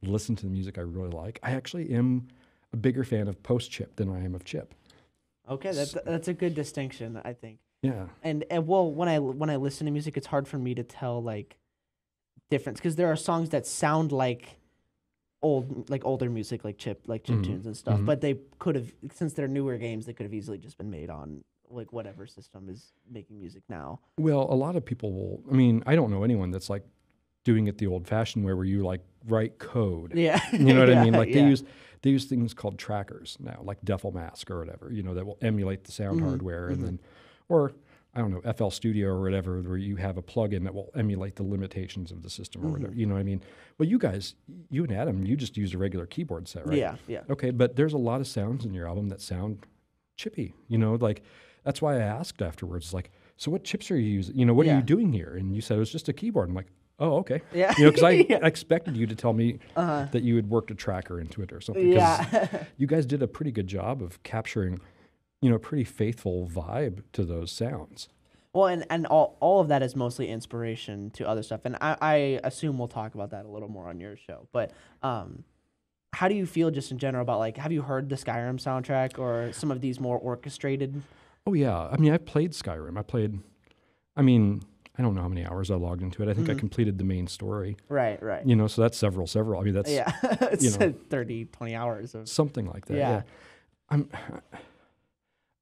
listen to the music I really like, I actually am a bigger fan of post-chip than I am of chip. Okay, that's a good distinction, I think. Yeah. And well, when I listen to music, it's hard for me to tell like difference because there are songs that sound like older music, like chip tunes and stuff. But they could have, since they're newer games, they could have easily just been made on like whatever system is making music now. Well, a lot of people will. I mean, I don't know anyone that's like doing it the old-fashioned way, where you like write code. Yeah, you know what I mean. Like they use things called trackers now, like Duffel Mask or whatever. You know, that will emulate the sound hardware, and then, or I don't know, FL Studio or whatever, where you have a plugin that will emulate the limitations of the system or whatever. You know what I mean? Well, you and Adam, you just use a regular keyboard set, right? Yeah. Okay, but there's a lot of sounds in your album that sound chippy. You know, like that's why I asked afterwards, like, so what chips are you using? You know, what are you doing here? And you said it was just a keyboard. I'm like, Oh, okay. Yeah. Because I Yeah. expected you to tell me that you had worked a tracker into it or something. 'Cause Yeah. you guys did a pretty good job of capturing, a pretty faithful vibe to those sounds. Well, and all of that is mostly inspiration to other stuff, and I assume we'll talk about that a little more on your show. But how do you feel just in general about, like, have you heard the Skyrim soundtrack or some of these more orchestrated? Oh, yeah. I mean, I played Skyrim. I don't know how many hours I logged into it. I think I completed the main story. Right, right. So that's several. I mean, that's Yeah, it's 30, 20 hours of something like that. Yeah. Yeah.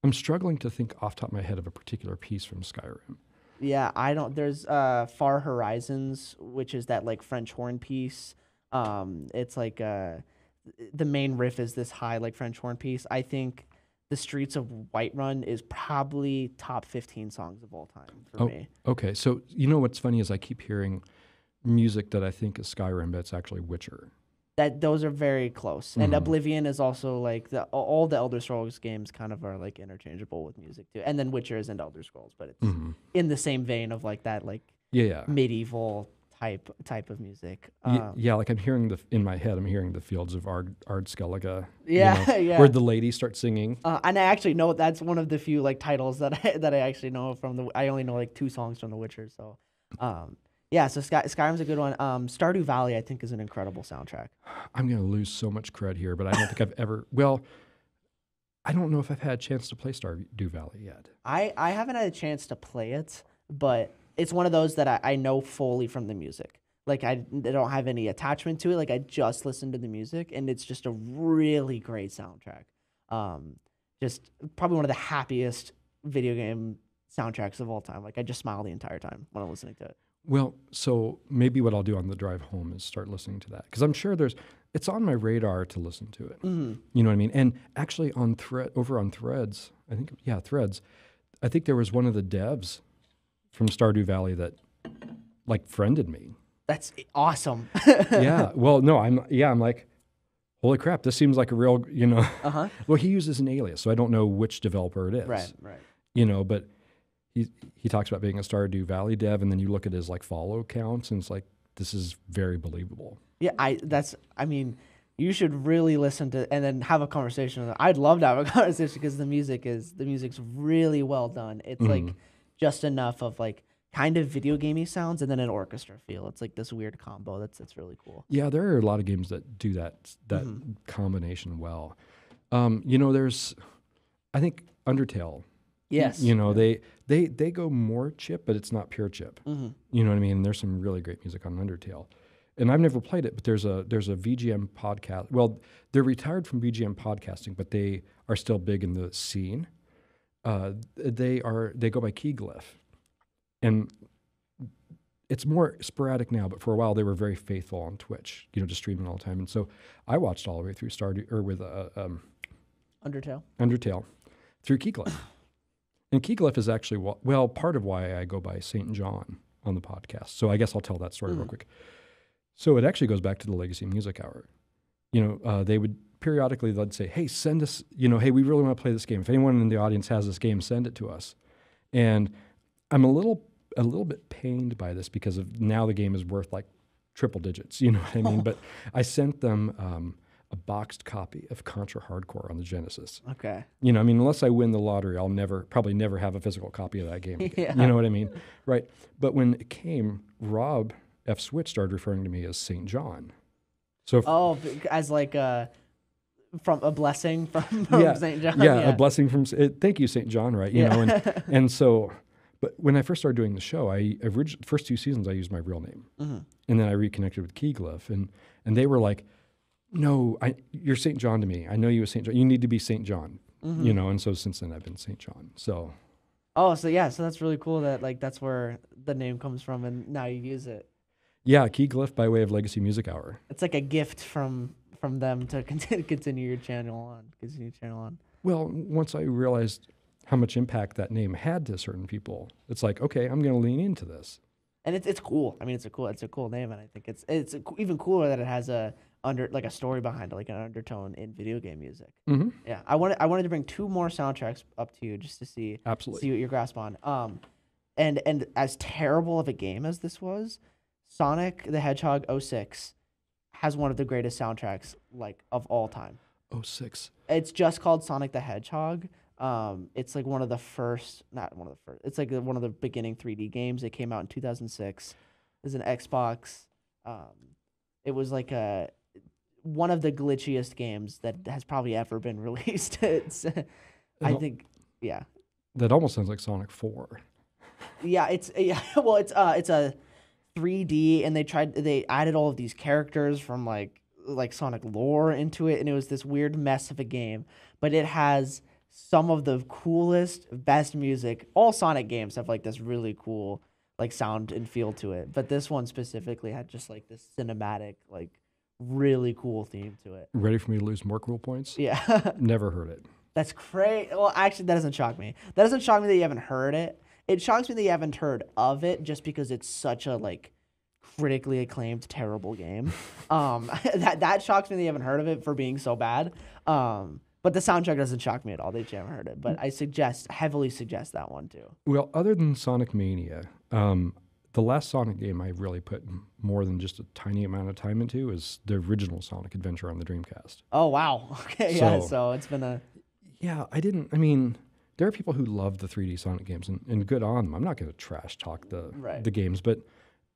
I'm struggling to think off the top of my head of a particular piece from Skyrim. Yeah, I don't. There's Far Horizons, which is that like French horn piece. It's like the main riff is this high like French horn piece. I think the Streets of Whiterun is probably top 15 songs of all time for me. Okay, so what's funny is I keep hearing music that I think is Skyrim, but it's actually Witcher. Those are very close, and Oblivion is also like all the Elder Scrolls games kind of are like interchangeable with music too, and then Witcher isn't Elder Scrolls, but it's in the same vein of like that like medieval type of music. Like I'm hearing in my head, I'm hearing the Fields of Ard-Skellige. Yeah. Where the lady starts singing. And I actually know that's one of the few like titles that I actually know from I only know like 2 songs from The Witcher, so. Yeah, so Skyrim's a good one. Stardew Valley, I think, is an incredible soundtrack. I'm going to lose so much cred here, but I don't think I've ever... Well, I don't know if I've had a chance to play Stardew Valley yet. I haven't had a chance to play it, but it's one of those that I know fully from the music. Like, I don't have any attachment to it. Like, I just listen to the music, and it's just a really great soundtrack. Just probably one of the happiest video game soundtracks of all time. Like, I just smile the entire time when I'm listening to it. Well, so maybe what I'll do on the drive home is start listening to that. Because I'm sure it's on my radar to listen to it. You know what I mean? And actually over on Threads, Threads, I think there was one of the devs from Stardew Valley that like friended me. That's awesome. Yeah. Well, no, I'm like, holy crap, this seems like a real, Well, he uses an alias, so I don't know which developer it is. Right. But he talks about being a Stardew Valley dev, and then you look at his like follow counts, and it's like, this is very believable. Yeah, you should really listen to and then have a conversation. I'd love to have a conversation because the music's really well done. It's like just enough of like kind of video gamey sounds and then an orchestra feel. It's like this weird combo that's really cool. Yeah, there are a lot of games that do that combination well. There's, I think, Undertale. Yes. They go more chip, but it's not pure chip. You know what I mean? There's some really great music on Undertale. And I've never played it, but there's a VGM podcast. Well, they're retired from VGM podcasting, but they are still big in the scene. They go by Keyglyph. And it's more sporadic now, but for a while they were very faithful on Twitch, just streaming all the time. And so I watched all the way through Undertale through Keyglyph. And Keyglyph is actually, part of why I go by St. John on the podcast. So I guess I'll tell that story real quick. So it actually goes back to the Legacy Music Hour. They would periodically, they'd say, hey, send us, hey, we really want to play this game. If anyone in the audience has this game, send it to us. And I'm a little bit pained by this because of now the game is worth like triple digits, you know what I mean? But I sent them a boxed copy of Contra Hardcore on the Genesis. Okay. Unless I win the lottery, I'll probably never have a physical copy of that game again. Yeah. You know what I mean? Right. But when it came, Rob F. Switch started referring to me as St. John. So as like from a blessing from St. John. Yeah, a blessing from, thank you, St. John, right? You know, and so, but when I first started doing the show, first 2 seasons I used my real name. And then I reconnected with Keyglyph, and they were like, no, you're St. John to me. I know you as St. John. You need to be St. John, and so since then I've been St. John. So. Oh, so that's really cool that like that's where the name comes from, and now you use it. Yeah, Keyglyph by way of Legacy Music Hour. It's like a gift from them to continue your channel on. Well, once I realized how much impact that name had to certain people, it's like, okay, I'm going to lean into this. And it's cool. I mean, it's a cool name, and I think it's even cooler that it has a story behind it, like an undertone in video game music. Yeah, I wanted to bring 2 more soundtracks up to you just to see what your grasp on. And as terrible of a game as this was, Sonic the Hedgehog '06 has one of the greatest soundtracks like of all time. Oh, 06. It's just called Sonic the Hedgehog. It's like one of the first, not one of the first. It's like one of the beginning 3D games. It came out in 2006. It was an Xbox. It was like one of the glitchiest games that has probably ever been released. I think, yeah. That almost sounds like Sonic 4. Yeah, well, it's a 3D, and they added all of these characters from like Sonic lore into it, and it was this weird mess of a game. But it has some of the coolest, best music. All Sonic games have like this really cool like sound and feel to it, but this one specifically had just like this cinematic, like really cool theme to it. Ready for me to lose more cool points? Yeah. Never heard it. That's crazy. Well, actually, that doesn't shock me. That doesn't shock me that you haven't heard it. It shocks me that you haven't heard of it just because it's such a like critically acclaimed terrible game. That shocks me that you haven't heard of it for being so bad. But the soundtrack doesn't shock me at all that you haven't heard it. But I heavily suggest that one too. Well, other than Sonic Mania, the last Sonic game I really put more than just a tiny amount of time into is the original Sonic Adventure on the Dreamcast. Oh, wow. Okay, yeah. So it's been a... Yeah, there are people who love the 3D Sonic games, and good on them. I'm not going to trash talk the games, but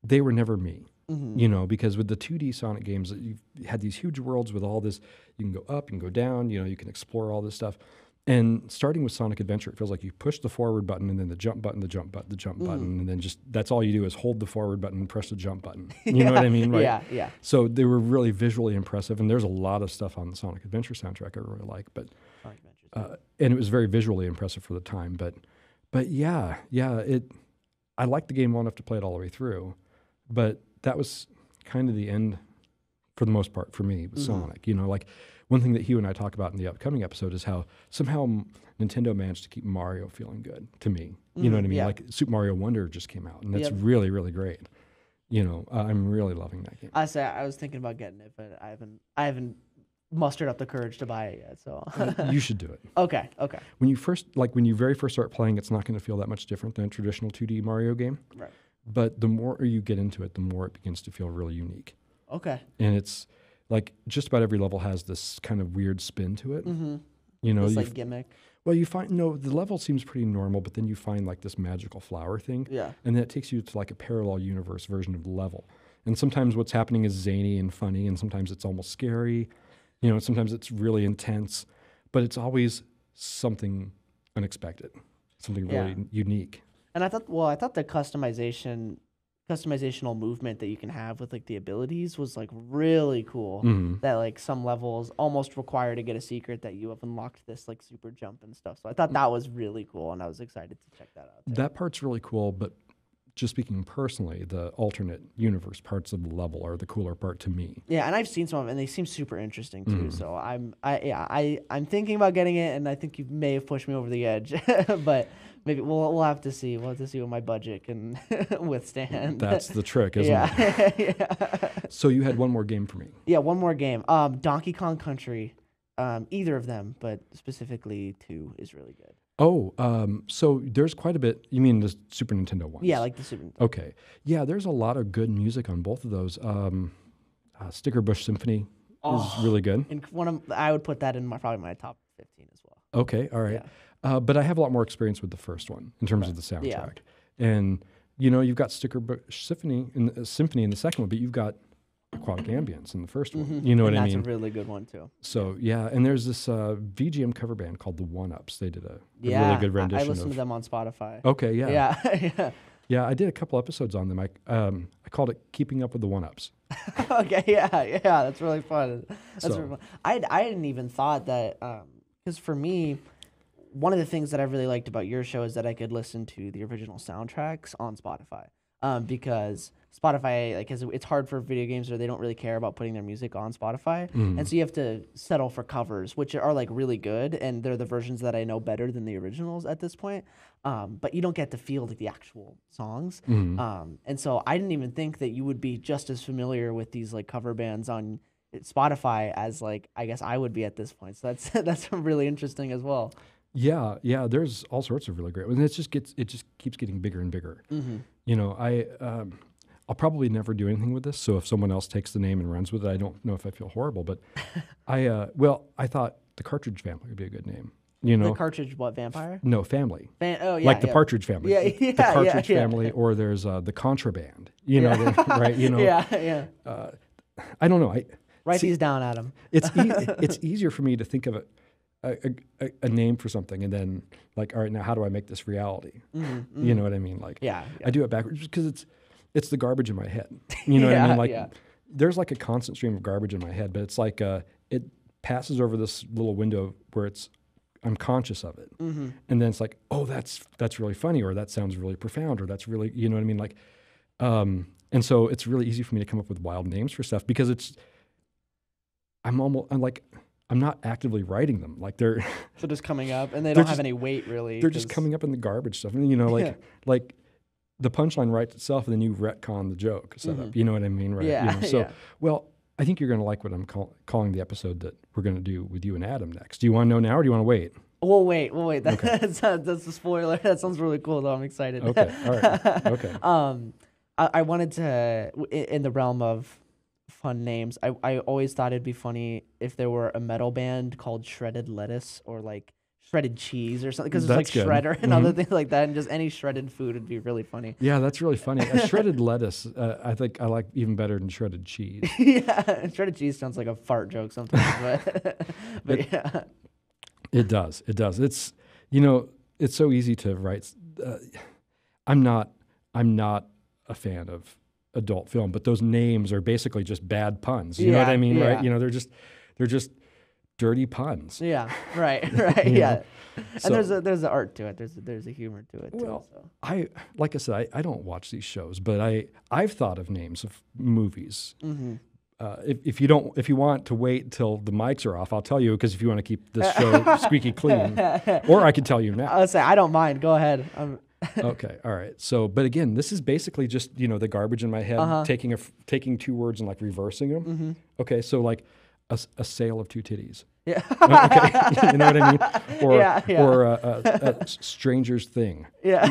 they were never me. Mm-hmm. Because with the 2D Sonic games, you had these huge worlds with all this. You can go up, you can go down, you can explore all this stuff. And starting with Sonic Adventure, it feels like you push the forward button and then the jump button, the jump button, the jump button, and then just that's all you do is hold the forward button and press the jump button. You know what I mean? Right? Yeah. So they were really visually impressive, and there's a lot of stuff on the Sonic Adventure soundtrack I really like, but and it was very visually impressive for the time. But yeah, I liked the game well enough to play it all the way through, but that was kind of the end for the most part for me with Sonic. Like one thing that Hugh and I talk about in the upcoming episode is how somehow Nintendo managed to keep Mario feeling good to me. You know what I mean? Yeah. Like Super Mario Wonder just came out, and that's really, really great. I'm really loving that game. I was thinking about getting it, but I haven't mustered up the courage to buy it yet. So you should do it. Okay. When you very first start playing, it's not going to feel that much different than a traditional 2D Mario game. Right. But the more you get into it, the more it begins to feel really unique. Okay. And it's like just about every level has this kind of weird spin to it. Mm-hmm. This like gimmick. Well, you find the level seems pretty normal, but then you find like this magical flower thing. Yeah. And then it takes you to like a parallel universe version of the level. And sometimes what's happening is zany and funny, and sometimes it's almost scary. Sometimes it's really intense, but it's always something unexpected, something really unique. And I thought the customizational movement that you can have with like the abilities was like really cool. Mm-hmm. That like some levels almost require to get a secret that you have unlocked this like super jump and stuff. So I thought that was really cool, and I was excited to check that out. That part's really cool, but just speaking personally, the alternate universe parts of the level are the cooler part to me. Yeah, and I've seen some of them, and they seem super interesting too. So I'm thinking about getting it, and I think you may have pushed me over the edge, but maybe we'll have to see. We'll have to see what my budget can withstand. That's the trick, isn't it? Yeah. So you had one more game for me. Yeah, one more game. Donkey Kong Country. Either of them, but specifically 2 is really good. Oh, so there's quite a bit. You mean the Super Nintendo ones? Yeah, like the Super Nintendo. Okay. Yeah, there's a lot of good music on both of those. Sticker Bush Symphony is really good. And I would put that in probably my top 15 as well. Okay, all right. Yeah. But I have a lot more experience with the first one in terms of the soundtrack. Yeah. And, you've got Sticker Bush Symphony in the second one, but you've got Aquatic Ambience in the first one. Mm-hmm. You know what I mean? That's a really good one too. So and there's this VGM cover band called the One Ups. They did a really good rendition. I listened to them on Spotify. Okay, yeah. Yeah, I did a couple episodes on them. I called it Keeping Up with the One Ups. Okay, yeah, that's really fun. Really fun. I hadn't even thought that because for me, one of the things that I really liked about your show is that I could listen to the original soundtracks on Spotify. Because Spotify, it's hard for video games, or they don't really care about putting their music on Spotify, and so you have to settle for covers, which are like really good, and they're the versions that I know better than the originals at this point. But you don't get to feel like the actual songs, and so I didn't even think that you would be just as familiar with these like cover bands on Spotify as like I guess I would be at this point. So that's really interesting as well. Yeah. There's all sorts of really great ones. It just keeps getting bigger and bigger. Mm-hmm. I'll probably never do anything with this. So if someone else takes the name and runs with it, I don't know if I feel horrible. But I thought the Cartridge Family would be a good name. You know, The Cartridge what vampire? no, family. Oh yeah, Like the Partridge Family. Yeah, The Partridge Family, or there's the Contraband. You know, right? You know. Yeah. I don't know. Write these down, Adam. It's easier for me to think of a name for something and then like, all right, now how do I make this reality? You know what I mean? Like, Yeah. I do it backwards because it's the garbage in my head. You know what I mean? Like, there's like a constant stream of garbage in my head, but it's like it passes over this little window where I'm conscious of it, and then it's like, oh, that's really funny, or that sounds really profound, or that's really, you know what I mean? Like, and so it's really easy for me to come up with wild names for stuff because I'm not actively writing them. Like they're just coming up, and they don't have any weight really. They're just coming up in the garbage stuff, and you know, like the punchline writes itself, and then you retcon the joke setup. You know what I mean, right? Yeah. You know, so well, I think you're going to like what I'm calling the episode that we're going to do with you and Adam next. Do you want to know now, or do you want to wait? We'll wait. That's a spoiler. That sounds really cool, though. I'm excited. Okay. All right. Okay. I wanted to, in the realm of fun names, I always thought it'd be funny if there were a metal band called Shredded Lettuce or like Shredded Cheese or something, because it's like That's good. Shredder and other things like that, and just any shredded food would be really funny. Yeah, that's really funny. Shredded lettuce, I think I like even better than shredded cheese. Yeah, shredded cheese sounds like a fart joke sometimes, but yeah. It does. It's, you know, it's so easy to write. I'm not a fan of adult film, but those names are basically just bad puns. You know what I mean, right? You know, they're just dirty puns. Yeah, right, yeah. And So, there's an art to it. There's a humor to it well, too. So. I don't watch these shows, but I've thought of names of movies. If you want to wait till the mics are off, I'll tell you, because if you want to keep this show squeaky clean, or I could tell you now. I'll say I don't mind. Go ahead. Okay, all right. So, but again, this is basically just, you know, the garbage in my head, taking two words and like reversing them. Okay, so like a sale of two titties. Yeah. Okay, you know what I mean? Or a stranger's thing. Yeah.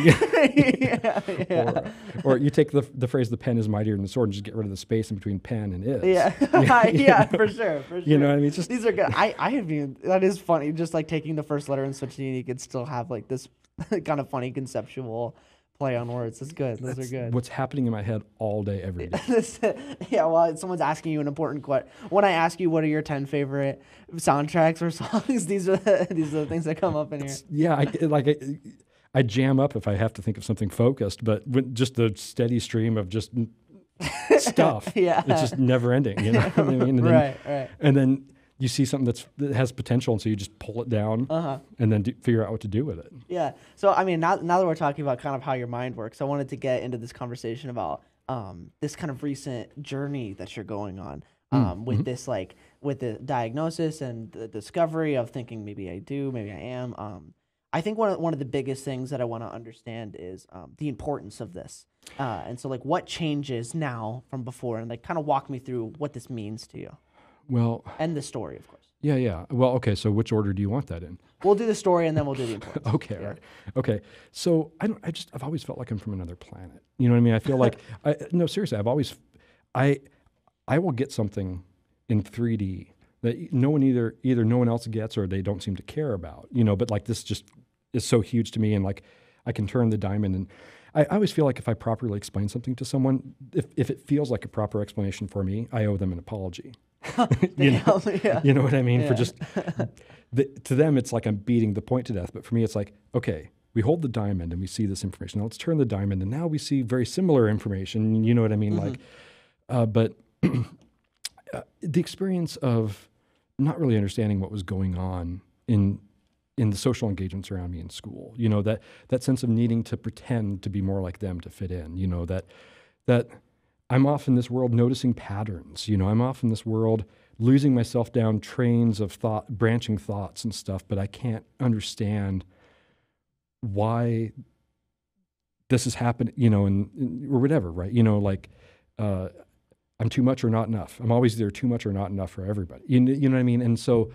Or you take the phrase "the pen is mightier than the sword" and just get rid of the space in between pen and is. Yeah, for sure. You know what I mean? Just these are good. I have been. That is funny. Just like taking the first letter and switching it, you could still have like this kind of funny conceptual play on words. It's good. Those are good. What's happening in my head all day, every day. Yeah, well, someone's asking you an important question. When I ask you what are your 10 favorite soundtracks or songs, these are the things that come up in here. Yeah, I jam up if I have to think of something focused, but just the steady stream of just stuff. It's just never ending. You know what I mean? And Right. And then you see something that has potential, and so you just pull it down and then figure out what to do with it. Yeah. So, I mean, now that we're talking about kind of how your mind works, I wanted to get into this conversation about this kind of recent journey that you're going on with this, like, with the diagnosis and the discovery of thinking maybe I do, maybe I am. I think one of the biggest things that I want to understand is the importance of this. And so, like, what changes now from before? And, like, kind of walk me through what this means to you. Well, and the story, of course. Yeah. Well, okay. So, which order do you want that in? We'll do the story, and then we'll do the importance. Okay, all right. Okay. So, I've always felt like I'm from another planet. You know what I mean? I feel like no, seriously. I will get something in 3D that no one either no one else gets, or they don't seem to care about. You know, but like this just is so huge to me, and like I can turn the diamond. And I always feel like if I properly explain something to someone, if it feels like a proper explanation for me, I owe them an apology. You know what I mean? Yeah. For just to them, it's like I'm beating the point to death. But for me, it's like, okay, we hold the diamond and we see this information. Now let's turn the diamond, and now we see very similar information. You know what I mean? Like, but the experience of not really understanding what was going on in the social engagements around me in school. You know, that sense of needing to pretend to be more like them to fit in. You know, that I'm off in this world noticing patterns. You know, I'm off in this world losing myself down trains of branching thoughts and stuff, but I can't understand why this is happening, you know, or whatever, right? You know, like I'm too much or not enough. I'm always either too much or not enough for everybody. You know what I mean? And so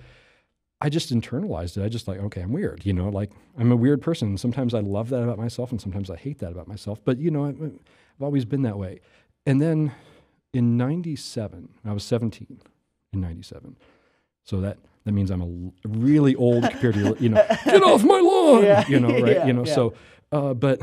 I just internalized it. I just like, okay, I'm weird, you know, like I'm a weird person. Sometimes I love that about myself, and sometimes I hate that about myself. But, you know, I've always been that way. And then in 97, I was 17 in 97. So that means I'm a really old compared to, get off my lawn, right? So, but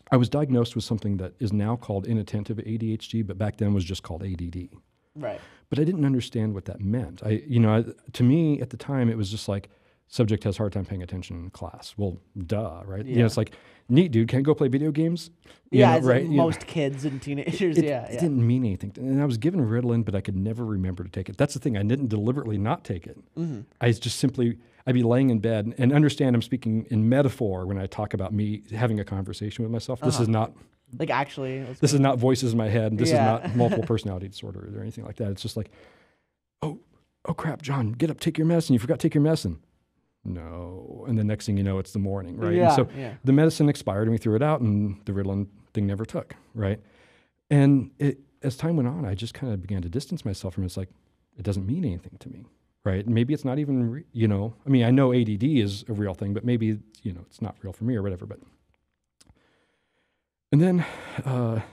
I was diagnosed with something that is now called inattentive ADHD, but back then was just called ADD. Right. But I didn't understand what that meant. To me at the time, it was just like, subject has a hard time paying attention in class. Well, duh, right? Yeah. It's like, neat, dude, can't go play video games? Right? Most kids and teenagers, it didn't mean anything. And I was given Ritalin, but I could never remember to take it. That's the thing. I didn't deliberately not take it. Mm-hmm. I'd be laying in bed and understand I'm speaking in metaphor when I talk about me having a conversation with myself. This is not... Like actually... This is not voices in my head. This is not multiple personality disorder or anything like that. It's just like, oh crap, John, get up, take your medicine. You forgot to take your medicine. No. And the next thing you know, it's the morning, right? Yeah, and so the medicine expired and we threw it out and the Ritalin thing never took, right? And as time went on, I just kind of began to distance myself from it. It's like, it doesn't mean anything to me, right? Maybe it's not even, I know ADD is a real thing, but maybe, it's not real for me or whatever. But and then a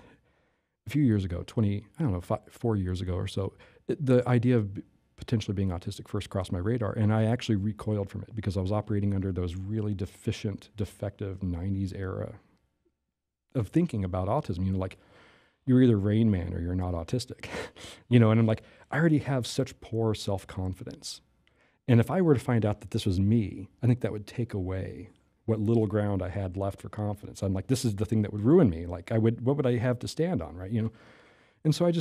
few years ago, 4 years ago or so, the idea of potentially being autistic first crossed my radar, and I actually recoiled from it because I was operating under those really defective 90s era of thinking about autism. Like, you're either Rain Man or you're not autistic, and I'm like, I already have such poor self-confidence. And if I were to find out that this was me, I think that would take away what little ground I had left for confidence. I'm like, this is the thing that would ruin me. Like, what would I have to stand on, right? And so I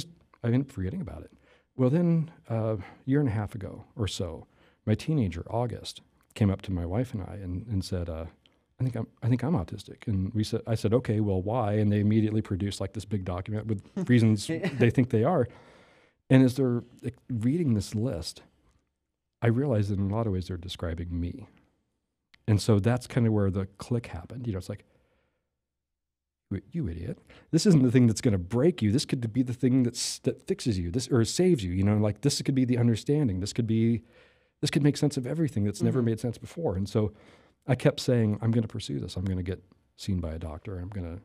ended up forgetting about it. Well, then a year and a half ago or so, my teenager, August, came up to my wife and I and said, I think I'm autistic. And I said, okay, well, why? And they immediately produced like this big document with reasons they think they are. And as they're reading this list, I realized that in a lot of ways they're describing me. And so that's kind of where the click happened. It's like, you idiot. This isn't the thing that's going to break you. This could be the thing that fixes you, or saves you, like this could be the understanding. This could make sense of everything that's never made sense before. And so I kept saying, I'm going to pursue this. I'm going to get seen by a doctor. I'm going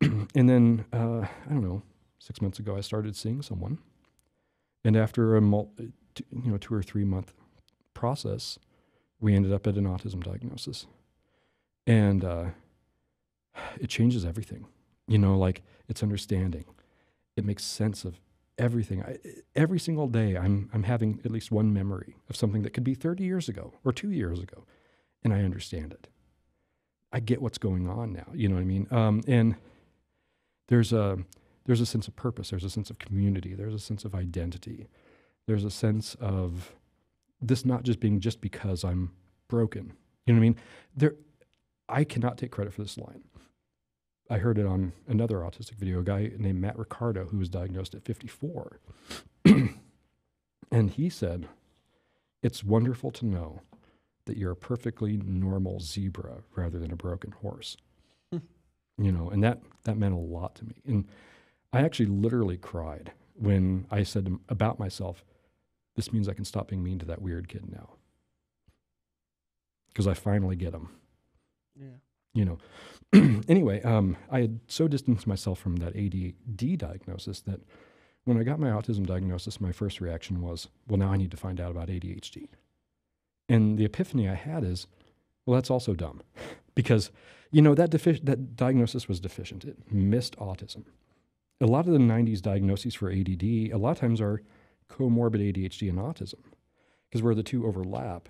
to, and then, I don't know, 6 months ago, I started seeing someone. And after a 2 or 3 month process, we ended up at an autism diagnosis. And, it changes everything, like it's understanding. It makes sense of everything. Every single day I'm having at least one memory of something that could be 30 years ago or 2 years ago, and I understand it. I get what's going on now, you know what I mean? And there's a sense of purpose, there's a sense of community, there's a sense of identity, there's a sense of this not just being just because I'm broken. You know what I mean? I cannot take credit for this line. I heard it on another autistic video, a guy named Matt Ricardo, who was diagnosed at 54. And he said, it's wonderful to know that you're a perfectly normal zebra rather than a broken horse. And that meant a lot to me. And I actually literally cried when I said about myself, this means I can stop being mean to that weird kid now. Because I finally get him. Yeah. Anyway, I had so distanced myself from that ADD diagnosis that when I got my autism diagnosis, my first reaction was, well, now I need to find out about ADHD. And the epiphany I had is, well, that's also dumb. Because, that diagnosis was deficient. It missed autism. A lot of the 90s diagnoses for ADD, a lot of times are comorbid ADHD and autism. Because where the two overlap,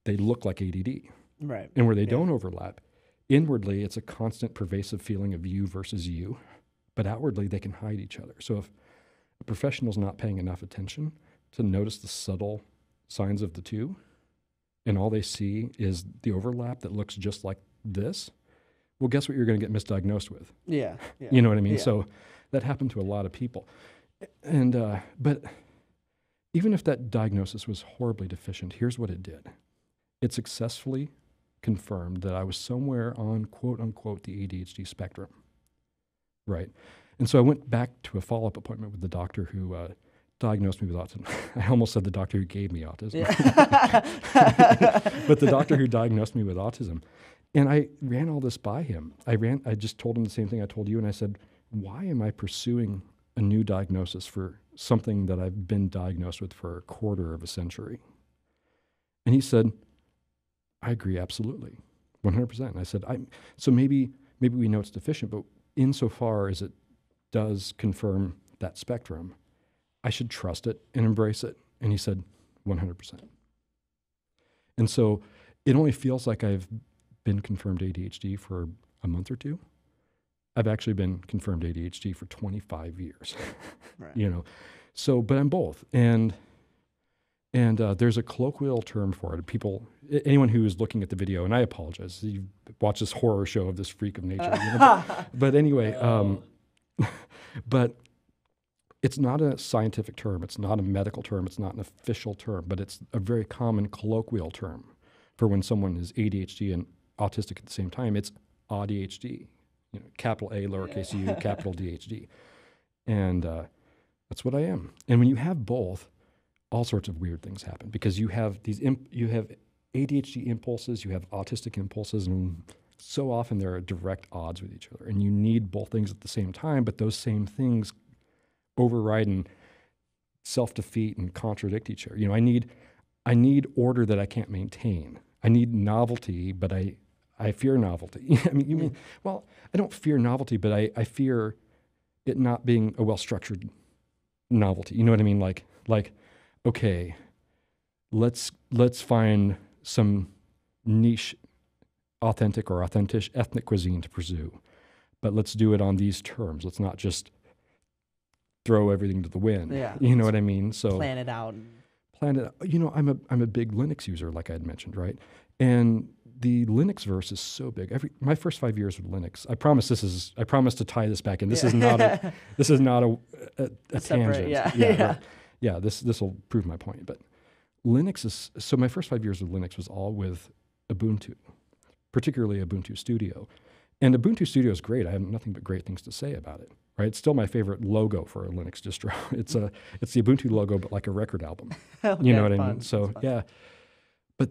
they look like ADD. Right. And where they don't overlap, inwardly, it's a constant pervasive feeling of you versus you, but outwardly they can hide each other. So if a professional's not paying enough attention to notice the subtle signs of the two, and all they see is the overlap that looks just like this, well, guess what you're going to get misdiagnosed with? Yeah. You know what I mean? Yeah. So that happened to a lot of people. And but even if that diagnosis was horribly deficient, here's what it did. It successfully confirmed that I was somewhere on quote unquote the ADHD spectrum, right? And so I went back to a follow-up appointment with the doctor who diagnosed me with autism. I almost said the doctor who gave me autism, but the doctor who diagnosed me with autism. And I ran all this by him. I just told him the same thing I told you, and I said, why am I pursuing a new diagnosis for something that I've been diagnosed with for a quarter of a century? And he said, I agree, absolutely, 100%. And I said, so maybe we know it's deficient, but insofar as it does confirm that spectrum, I should trust it and embrace it. And he said, 100%. And so it only feels like I've been confirmed ADHD for a month or two. I've actually been confirmed ADHD for 25 years, Right. you know. So, but I'm both. And there's a colloquial term for it. Anyone who is looking at the video, and I apologize, you watch this horror show of this freak of nature. You know, but anyway, but it's not a scientific term. It's not a medical term. It's not an official term, but it's a very common colloquial term for when someone is ADHD and autistic at the same time. It's ADHD, you know, capital A, lowercase u, capital DHD. And that's what I am. And when you have both, all sorts of weird things happen because you have you have ADHD impulses, you have autistic impulses, and so often they're at direct odds with each other. And you need both things at the same time, but those same things override and self-defeat and contradict each other. You know, I need order that I can't maintain. I need novelty, but I fear novelty. I mean, you mean, well, I don't fear novelty, but I fear it not being a well-structured novelty. You know what I mean? Like, okay, let's find some niche, authentic ethnic cuisine to pursue, but let's do it on these terms. Let's not just throw everything to the wind. Yeah. You know what I mean? So Plan it out. You know, I'm a big Linux user, like I had mentioned, right? And the Linux verse is so big. My first 5 years with Linux, I promise to tie this back in. This is not a tangent. Yeah. This will prove my point. But Linux is, so my first 5 years with Linux was all with Ubuntu, particularly Ubuntu Studio. And Ubuntu Studio is great. I have nothing but great things to say about it. Right? It's still my favorite logo for a Linux distro. It's the Ubuntu logo, but like a record album. You know what I mean? So yeah, but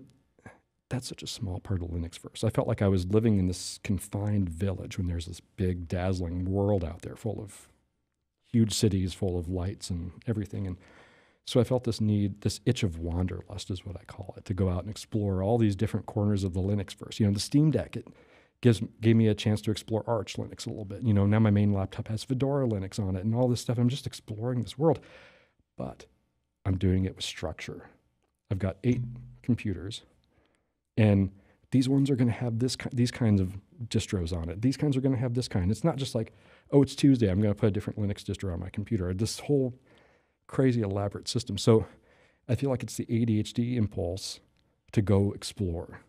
that's such a small part of Linux verse. I felt like I was living in this confined village when there's this big, dazzling world out there full of huge cities, full of lights and everything. And so I felt this need, this itch of wanderlust is what I call it, to go out and explore all these different corners of the Linux verse. You know, the Steam Deck, it gave me a chance to explore Arch Linux a little bit. You know, now my main laptop has Fedora Linux on it and all this stuff. I'm just exploring this world, but I'm doing it with structure. I've got 8 computers, and these ones are going to have these kinds of distros on it. These kinds are going to have this kind. It's not just like, oh, it's Tuesday, I'm going to put a different Linux distro on my computer. This whole crazy elaborate system. So I feel like it's the ADHD impulse to go explore,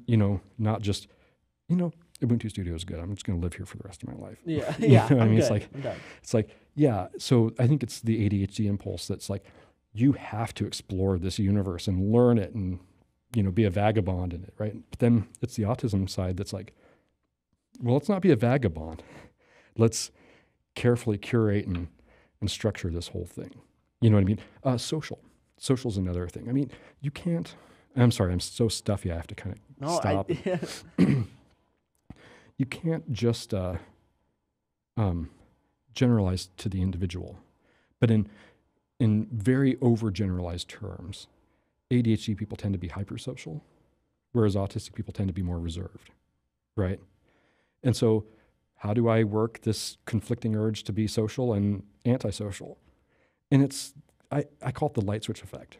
you know, not just, you know, Ubuntu Studio is good. I'm just going to live here for the rest of my life. Yeah, You yeah. know what I mean? Good. It's like, yeah. So I think it's the ADHD impulse that's like, you have to explore this universe and learn it and, you know, be a vagabond in it, right? But then it's the autism side that's like, well, let's not be a vagabond. Let's carefully curate and structure this whole thing. You know what I mean? Social's another thing. I mean, you can't, I'm sorry, I'm so stuffy. I have to kind of stop. You can't just generalize to the individual. But in very overgeneralized terms, ADHD people tend to be hypersocial, whereas autistic people tend to be more reserved, right? And so how do I work this conflicting urge to be social and antisocial? And I call it the light switch effect.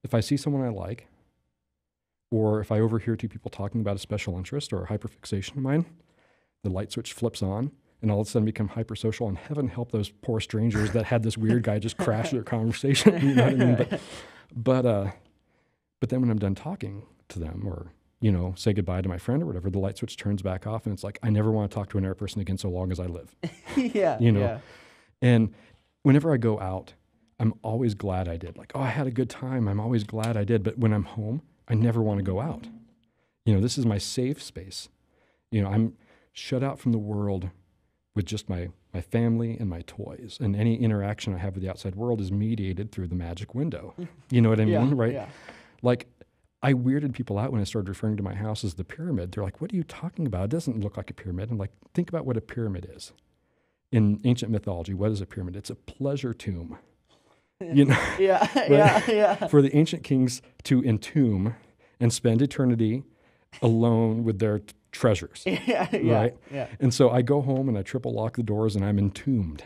If I see someone I like, or if I overhear 2 people talking about a special interest or a hyperfixation of mine, the light switch flips on, and all of a sudden become hypersocial. And heaven help those poor strangers that had this weird guy just crash their conversation. You know what I mean? But then when I'm done talking to them, or, you know, say goodbye to my friend or whatever, the light switch turns back off, and it's like, I never want to talk to another person again so long as I live. Yeah. You know? Yeah. And whenever I go out, I'm always glad I did. Like, oh, I had a good time. I'm always glad I did. But when I'm home, I never want to go out. You know, this is my safe space. You know, I'm shut out from the world with just my family and my toys. And any interaction I have with the outside world is mediated through the magic window. You know what I mean? Right? Yeah. Like, I weirded people out when I started referring to my house as the pyramid. They're like, what are you talking about? It doesn't look like a pyramid. I'm like, think about what a pyramid is. in ancient mythology, what is a pyramid? It's a pleasure tomb. You know, Yeah, right? yeah. For the ancient kings to entomb and spend eternity alone with their treasures, right? Yeah. And so I go home and I triple lock the doors and I'm entombed.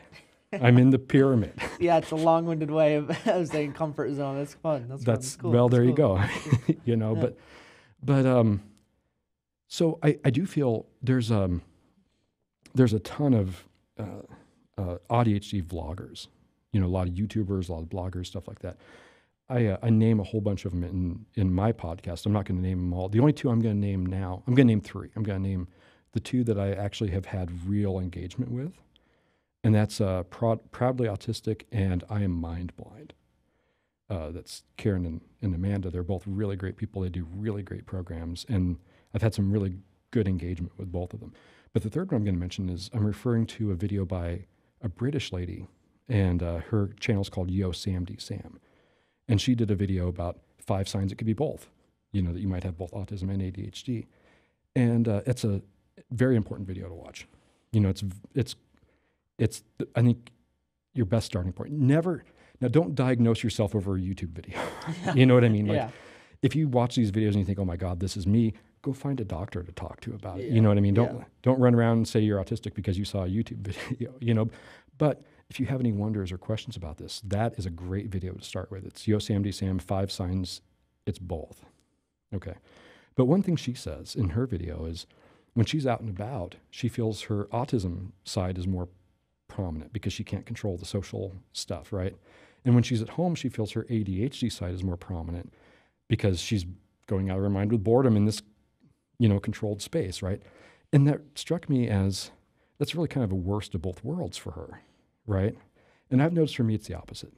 I'm in the pyramid. Yeah, it's a long-winded way of saying comfort zone. That's fun. That's cool. Well, That's there you cool. go. You know, Yeah. but so I do feel there's a ton of ADHD vloggers, you know, a lot of YouTubers, a lot of bloggers, stuff like that. I name a whole bunch of them in my podcast. I'm not going to name them all. The only two I'm going to name now, I'm going to name three. I'm going to name the two that I actually have had real engagement with, and that's Proudly Autistic and I Am Mind Blind. That's Karen and Amanda. They're both really great people. They do really great programs, and I've had some really good engagement with both of them. But the third one I'm going to mention is I'm referring to a video by a British lady, and her channel is called Yo Samdy Sam. And she did a video about 5 signs it could be both, you know, that you might have both autism and ADHD. And it's a very important video to watch. You know, it's I think your best starting point. Now don't diagnose yourself over a YouTube video. You know what I mean? Like, if you watch these videos and you think, oh my God, this is me, go find a doctor to talk to about it. You know what I mean? Don't run around and say you're autistic because you saw a YouTube video, you know. But if you have any wonders or questions about this, that is a great video to start with. It's Yo Samdy Sam, 5 signs it's both. Okay. But one thing she says in her video is when she's out and about, she feels her autism side is more prominent because she can't control the social stuff, right? And when she's at home, she feels her ADHD side is more prominent because she's going out of her mind with boredom in this, you know, controlled space, right? And that struck me as that's really kind of a worst of both worlds for her, right? And I've noticed for me, it's the opposite.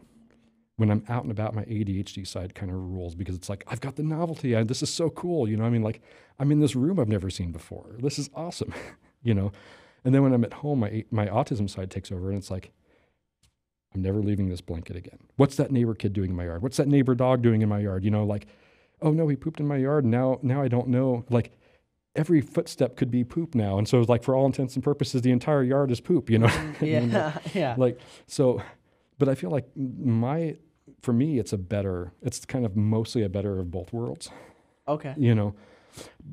When I'm out and about, my ADHD side kind of rules because it's like, I've got the novelty. This is so cool. You know, I mean, like, I'm in this room I've never seen before. This is awesome, you know? And then when I'm at home, my autism side takes over and it's like, I'm never leaving this blanket again. What's that neighbor kid doing in my yard? What's that neighbor dog doing in my yard? You know, like, oh no, he pooped in my yard. Now I don't know. Like, every footstep could be poop now. And so it's like, for all intents and purposes, the entire yard is poop, you know? Yeah. Like, so, but I feel like for me, it's kind of mostly a better of both worlds. Okay. You know,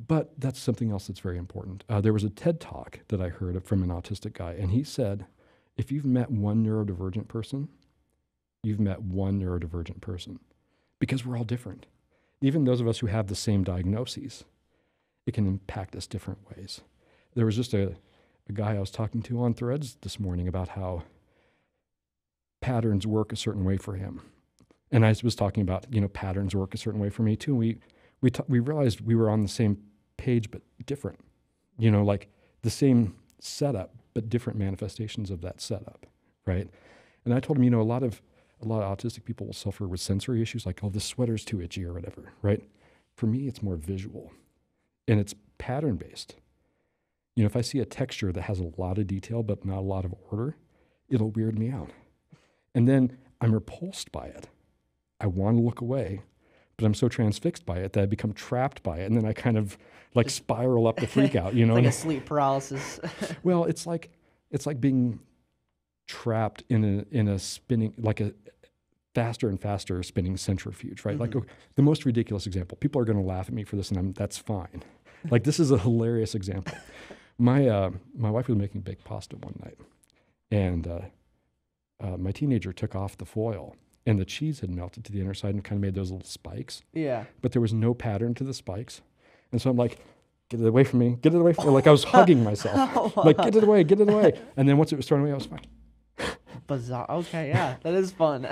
but that's something else that's very important. There was a TED Talk that I heard from an autistic guy, and he said, if you've met one neurodivergent person, you've met one neurodivergent person, because we're all different. Even those of us who have the same diagnoses, it can impact us different ways. There was just a guy I was talking to on Threads this morning about how patterns work a certain way for him. And I was talking about, you know, patterns work a certain way for me too. And we realized we were on the same page, but different, you know, like the same setup, but different manifestations of that setup, right? And I told him, you know, a lot of autistic people will suffer with sensory issues, like, oh, this sweater's too itchy or whatever, right? For me, it's more visual, and it's pattern-based. You know, if I see a texture that has a lot of detail but not a lot of order, it'll weird me out. And then I'm repulsed by it. I want to look away, but I'm so transfixed by it that I become trapped by it, and then I kind of like spiral up the freak out, you know? Like a sleep paralysis. Well, it's like being trapped in a spinning, like a faster and faster spinning centrifuge, right? Mm-hmm. Like the most ridiculous example. People are going to laugh at me for this, and that's fine. Like, this is a hilarious example. My wife was making baked pasta one night, and my teenager took off the foil, and the cheese had melted to the inner side and kind of made those little spikes. Yeah. But there was no pattern to the spikes. And so I'm like, get it away from me, get it away from me. Like, I was hugging myself. Like, get it away, get it away. And then once it was thrown away, I was fine. Bizarre. Okay, yeah, that is fun.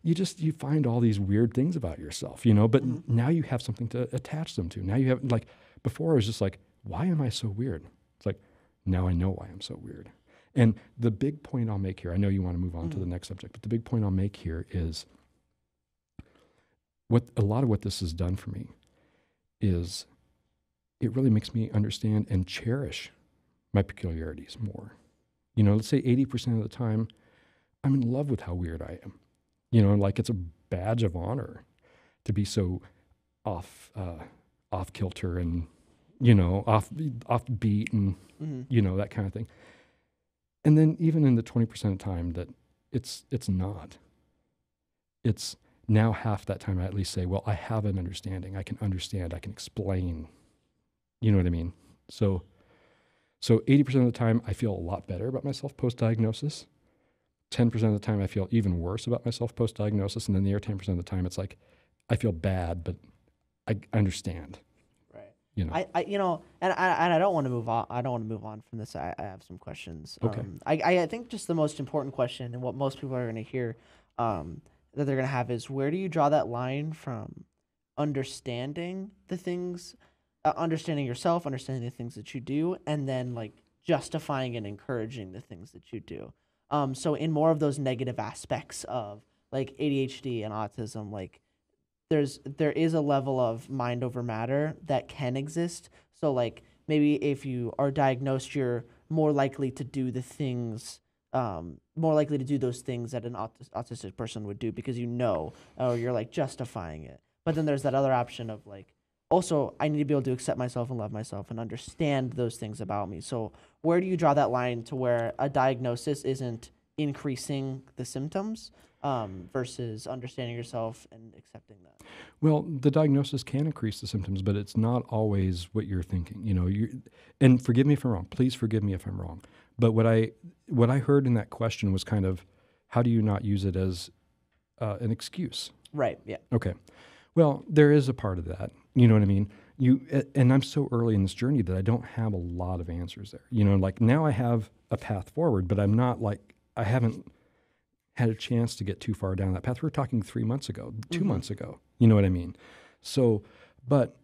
You find all these weird things about yourself, you know, but now you have something to attach them to. Now you have, like, before I was just like, why am I so weird? It's like, now I know why I'm so weird. And the big point I'll make here, I know you want to move on to the next subject, but the big point I'll make here is a lot of what this has done for me is it really makes me understand and cherish my peculiarities more. You know, let's say 80% of the time, I'm in love with how weird I am. You know, like, it's a badge of honor to be so off kilter and, you know, off beat and, you know, that kind of thing. And then even in the 20% of time that it's not, it's now half that time I at least say, well, I have an understanding. I can understand. I can explain. You know what I mean? So 80% of the time I feel a lot better about myself post-diagnosis. 10% of the time I feel even worse about myself post-diagnosis. And then the other 10% of the time it's like, I feel bad, but I understand. Right. You know. And I don't want to move on. I don't want to move on from this. I have some questions. Okay. I think just the most important question and what most people are going to hear that they're going to have is, where do you draw that line from understanding the things, understanding yourself, understanding the things that you do, and then like justifying and encouraging the things that you do? So in more of those negative aspects of like ADHD and autism, like there is a level of mind over matter that can exist. So like maybe if you are diagnosed, you're more likely to do the things, more likely to do those things that an autistic person would do because or you're like justifying it. But then there's that other option of like, also I need to be able to accept myself and love myself and understand those things about me. So where do you draw that line to where a diagnosis isn't increasing the symptoms versus understanding yourself and accepting that? Well, the diagnosis can increase the symptoms, but it's not always what you're thinking. You know, and forgive me if I'm wrong. Please forgive me if I'm wrong. But what I heard in that question was kind of, how do you not use it as an excuse? Right. Yeah. Okay. Well, there is a part of that. You know what I mean? And I'm so early in this journey that I don't have a lot of answers there. You know, like now I have a path forward, but I'm not like, I haven't had a chance to get too far down that path. We were talking 3 months ago, 2 months ago. You know what I mean? So, but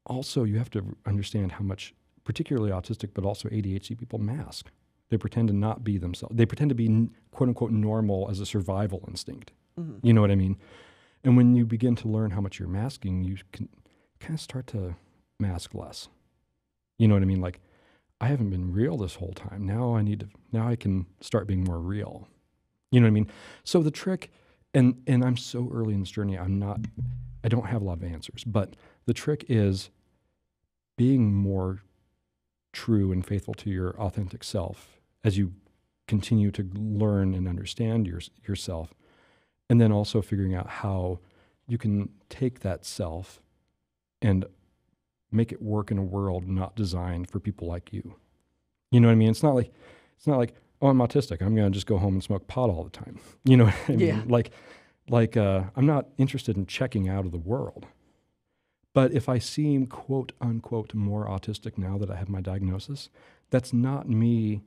also you have to understand how much, particularly autistic, but also ADHD people mask. They pretend to not be themselves. They pretend to be quote unquote normal as a survival instinct. Mm-hmm. You know what I mean? And when you begin to learn how much you're masking, you can kind of start to mask less. You know what I mean? Like, I haven't been real this whole time. Now I can start being more real. You know what I mean? So the trick, and I'm so early in this journey, I don't have a lot of answers, but the trick is being more true and faithful to your authentic self as you continue to learn and understand yourself. And then also figuring out how you can take that self and make it work in a world not designed for people like you. You know what I mean? It's not like, oh, I'm autistic, I'm going to just go home and smoke pot all the time. You know what I mean? Yeah. Like I'm not interested in checking out of the world. But if I seem quote unquote more autistic now that I have my diagnosis, that's not me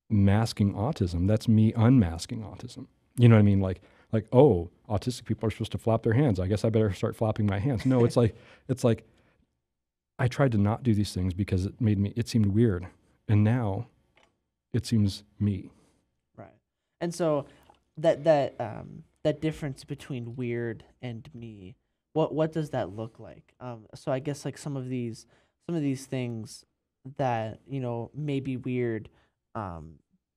masking autism. That's me unmasking autism. You know what I mean? Like, oh, autistic people are supposed to flap their hands. I guess I better start flapping my hands. No, it's like I tried to not do these things because it seemed weird. And now it seems me. Right. And so that difference between weird and me, what does that look like? So I guess like some of these things that, may be weird,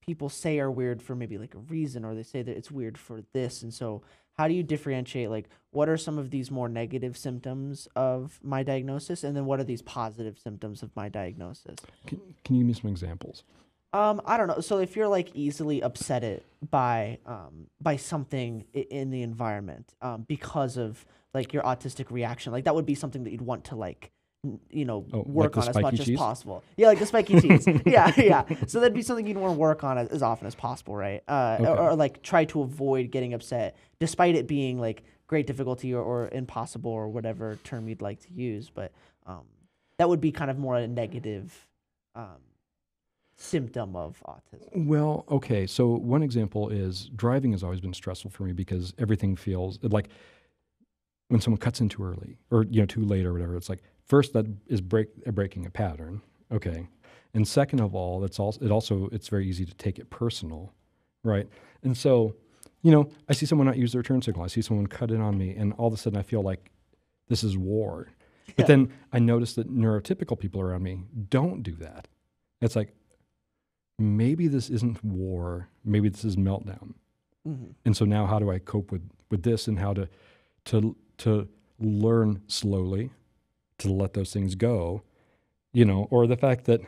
people say are weird for maybe like a reason, or they say that it's weird for this. And so how do you differentiate, like, what are some of these more negative symptoms of my diagnosis? And then what are these positive symptoms of my diagnosis? Can you give me some examples? I don't know. So if you're like easily upset by something in the environment, because of like your autistic reaction, like that would be something that you'd want to like, work like on as much cheese? as possible. Yeah, like the spiky cheese. Yeah. So that'd be something you'd want to work on as often as possible, right? Okay. Or like try to avoid getting upset, despite it being like great difficulty or impossible or whatever term you'd like to use. But that would be kind of more a negative symptom of autism. Well, okay. So one example is driving has always been stressful for me because everything feels like when someone cuts in too early or too late or whatever. It's like, first, that is breaking a pattern, okay, and second of all, it's very easy to take it personal, right? And so, I see someone not use their turn signal. I see someone cut in on me, and all of a sudden I feel like this is war. But then I notice that neurotypical people around me don't do that. It's like, maybe this isn't war. Maybe this is meltdown. Mm-hmm. And so now how do I cope with this, and how to learn slowly to let those things go, or the fact that,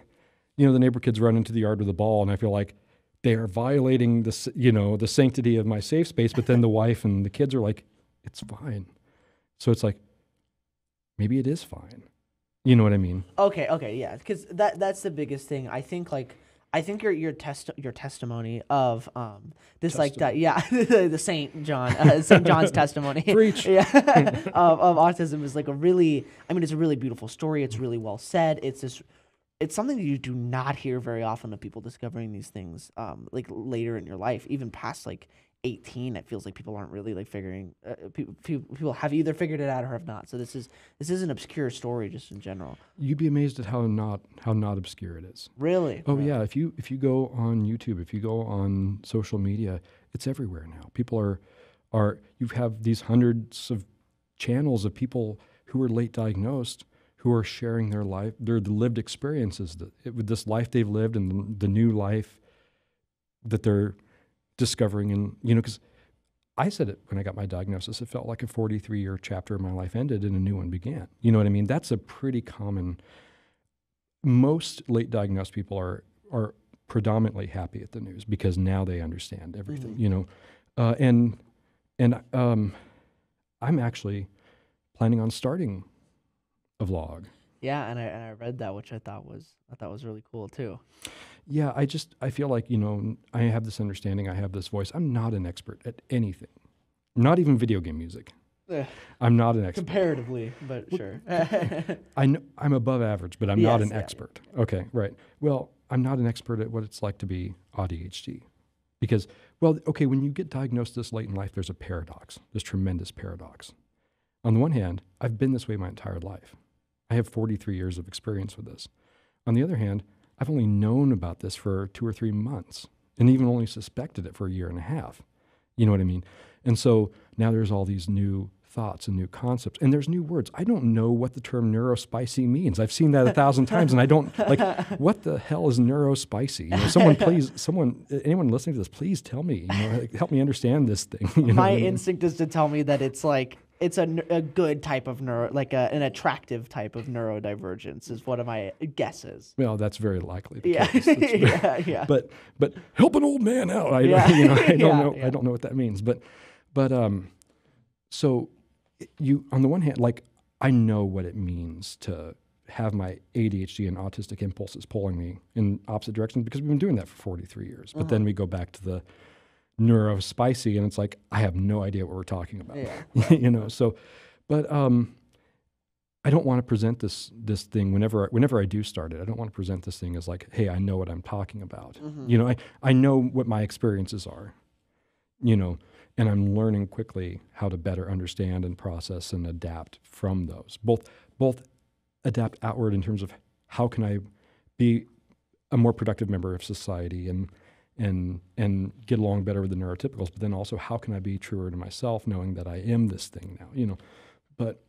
the neighbor kids run into the yard with a ball, and I feel like they are violating the sanctity of my safe space. But then the wife and the kids are like, it's fine. So it's like, maybe it is fine. You know what I mean? Okay, yeah, because that's the biggest thing. I think your testimony of this like that, yeah, the Saint John's testimony, Preach. yeah, of autism is like it's a really beautiful story. It's really well said. It's something that you do not hear very often of people discovering these things like later in your life, even past like 18. It feels like people aren't really like figuring people have either figured it out or have not. So this is an obscure story just in general. You'd be amazed at how not obscure it is. Really? Oh yeah, if you go on YouTube, if you go on social media, it's everywhere now. People are you have these hundreds of channels of people who are late diagnosed, who are sharing their life, the lived experiences with this life they've lived and the new life that they're discovering. And because I said it when I got my diagnosis, it felt like a 43-year chapter of my life ended and a new one began. You know what I mean? That's a pretty common. Most late diagnosed people are predominantly happy at the news because now they understand everything. And I'm actually planning on starting a vlog. Yeah, and I read that, which I thought was really cool too. Yeah, I feel like, I have this understanding, I have this voice. I'm not an expert at anything, not even video game music. I'm not an expert. Comparatively, but sure. I know I'm above average, but I'm not an expert. Yeah. Okay, right. Well, I'm not an expert at what it's like to be ADHD. Because, when you get diagnosed this late in life, there's a paradox, this tremendous paradox. On the one hand, I've been this way my entire life. I have 43 years of experience with this. On the other hand, I've only known about this for 2 or 3 months and even only suspected it for a year and a half. You know what I mean? And so now there's all these new thoughts and new concepts, and there's new words. I don't know what the term neurospicy means. I've seen that 1,000 times, and I don't what the hell is neurospicy? Anyone listening to this, please tell me. Help me understand this thing. My instinct is to tell me that it's like it's a good type of an attractive type of neurodivergence is one of my guesses. Well, that's very likely the case. Yeah. But help an old man out. I don't know. I don't know what that means. But so you, on the one hand, I know what it means to have my ADHD and autistic impulses pulling me in opposite directions because we've been doing that for 43 years. But then we go back to the neurospicy, and it's like I have no idea what we're talking about. So, but I don't want to present this thing whenever I do start it. I don't want to present this thing as like, hey, I know what I'm talking about. I know what my experiences are. And I'm learning quickly how to better understand and process and adapt from those. Both adapt outward in terms of how can I be a more productive member of society and get along better with the neurotypicals, but then also how can I be truer to myself knowing that I am this thing now, But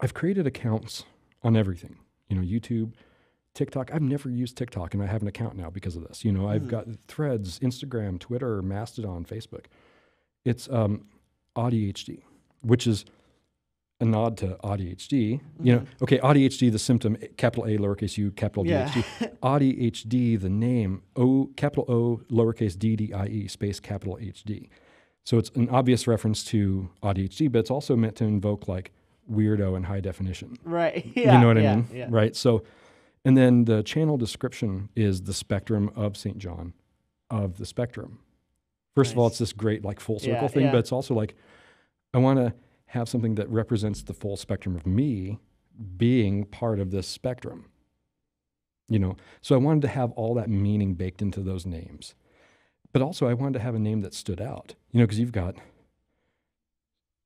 I've created accounts on everything, YouTube, TikTok. I've never used TikTok, and I have an account now because of this. I've got Threads, Instagram, Twitter, Mastodon, Facebook. It's ADHD, which is a nod to ADHD. ADHD, the symptom, capital A, lowercase u, capital DHD. ADHD, the name, capital O, lowercase d-d-i-e, space capital HD. So it's an obvious reference to ADHD, but it's also meant to invoke weirdo and high definition. Right. Yeah, you know what I mean? Yeah. Right. So, and then the channel description is the spectrum of St. John of the spectrum. First of all, it's this great full circle thing, but it's also I want to have something that represents the full spectrum of me being part of this spectrum. So I wanted to have all that meaning baked into those names. But also I wanted to have a name that stood out, because you've got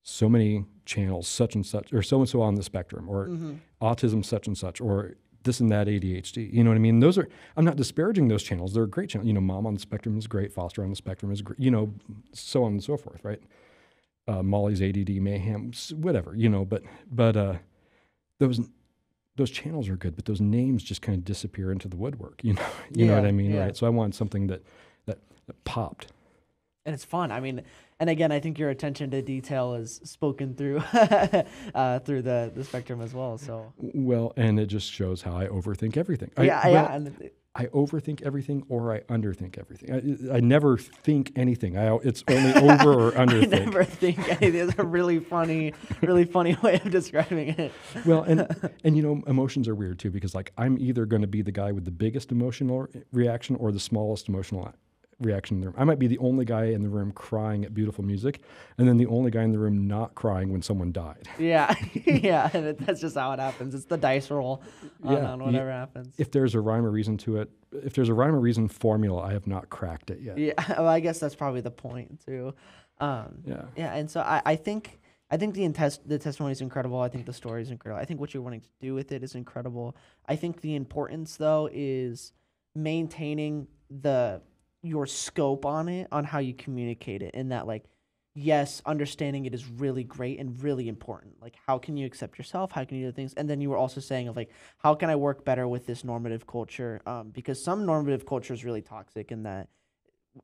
so many channels, such and such, or so-and-so on the spectrum, or autism such and such, or this and that ADHD. You know what I mean? I'm not disparaging those channels. They're great channels. Mom on the spectrum is great. Foster on the spectrum is great. So on and so forth, right? Molly's ADD mayhem, whatever, but those channels are good, but those names just kind of disappear into the woodwork, you know what I mean, right? So I want something that popped, And it's fun. I mean, and again, I think your attention to detail is spoken through through the spectrum as well. So Well, and it just shows how I overthink everything. yeah. And I overthink everything or I underthink everything. I never think anything. It's only over or underthink. I never think anything. It's a really funny way of describing it. Well, and you know, emotions are weird too, because like I'm either going to be the guy with the biggest emotional reaction or the smallest emotional reaction in the room. I might be the only guy in the room crying at beautiful music, and then the only guy in the room not crying when someone died. Yeah, yeah, and that's just how it happens. It's the dice roll on whatever happens. If there's a rhyme or reason to it, if there's a rhyme or reason formula, I have not cracked it yet. Yeah, well, I guess that's probably the point too. Yeah, and so I think the testimony is incredible. I think the story is incredible. I think what you're wanting to do with it is incredible. I think the importance though is maintaining your scope on it, on how you communicate it, and that like, yes, understanding it is really great and really important. Like, how can you accept yourself? How can you do things? And then you were also saying of like, how can I work better with this normative culture? Because some normative culture is really toxic in that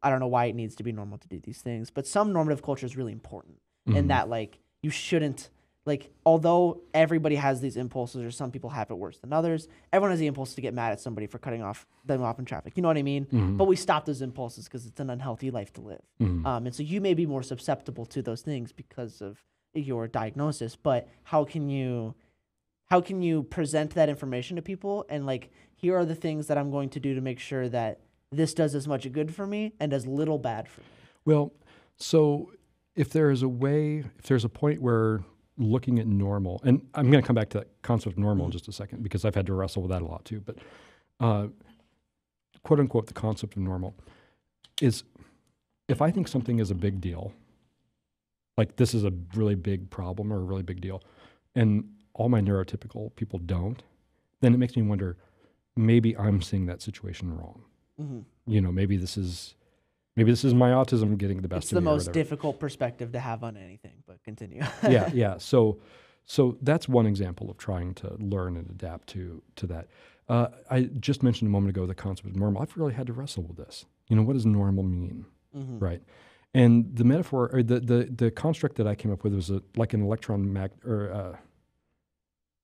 I don't know why it needs to be normal to do these things, but some normative culture is really important in that like you shouldn't. Like, although everybody has these impulses, or some people have it worse than others, everyone has the impulse to get mad at somebody for cutting them off in traffic. You know what I mean? But we stop those impulses because it's an unhealthy life to live. And so you may be more susceptible to those things because of your diagnosis. But how can you present that information to people and like, here are the things that I'm going to do to make sure that this does as much good for me and as little bad for me? Well, so if there's a point where looking at normal, and I'm going to come back to that concept of normal in just a second, because I've had to wrestle with that a lot too, but quote unquote, the concept of normal is, if I think something is a big deal, like this is a really big problem or a really big deal, and all my neurotypical people don't, then it makes me wonder, maybe I'm seeing that situation wrong. You know, maybe this is my autism getting the best It's of me. the most difficult perspective to have on anything, but continue. Yeah. So that's one example of trying to learn and adapt to that. I just mentioned a moment ago the concept of normal. I've really had to wrestle with this. You know, what does normal mean, right? And the metaphor, or the construct that I came up with was like an electron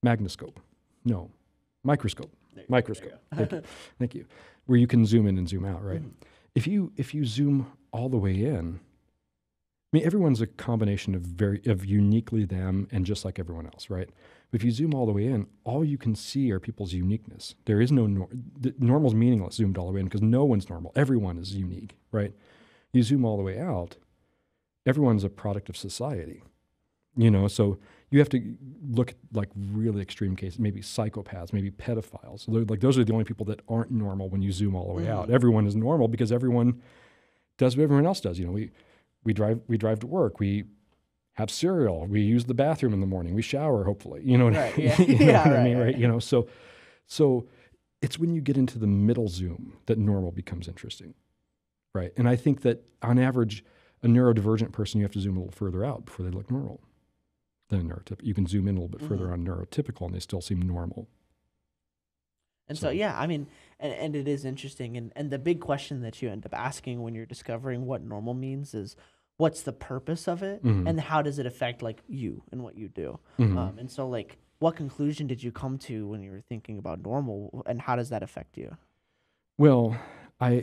magnoscope. No, microscope. Microscope. Thank you. Where you can zoom in and zoom out, right? If you zoom all the way in, I mean, everyone's a combination of uniquely them and just like everyone else, right? But if you zoom all the way in, all you can see are people's uniqueness. There is no normal's meaningless zoomed all the way in, because no one's normal. Everyone is unique, right? You zoom all the way out, everyone's a product of society, you know. So you have to look at like really extreme cases, maybe psychopaths, maybe pedophiles. So like those are the only people that aren't normal when you zoom all the way out. Everyone is normal because everyone does what everyone else does. You know, we drive to work, we have cereal, we use the bathroom in the morning, we shower, hopefully. You know what I mean? I mean, right? You know, so it's when you get into the middle zoom that normal becomes interesting, right? And I think that on average, a neurodivergent person, you have to zoom a little further out before they look normal. Than neurotypical. You can zoom in a little bit further on neurotypical and they still seem normal. And so yeah, I mean, and it is interesting. And the big question that you end up asking when you're discovering what normal means is, what's the purpose of it? And how does it affect like you and what you do? And so like, what conclusion did you come to when you were thinking about normal, and how does that affect you? Well, I'm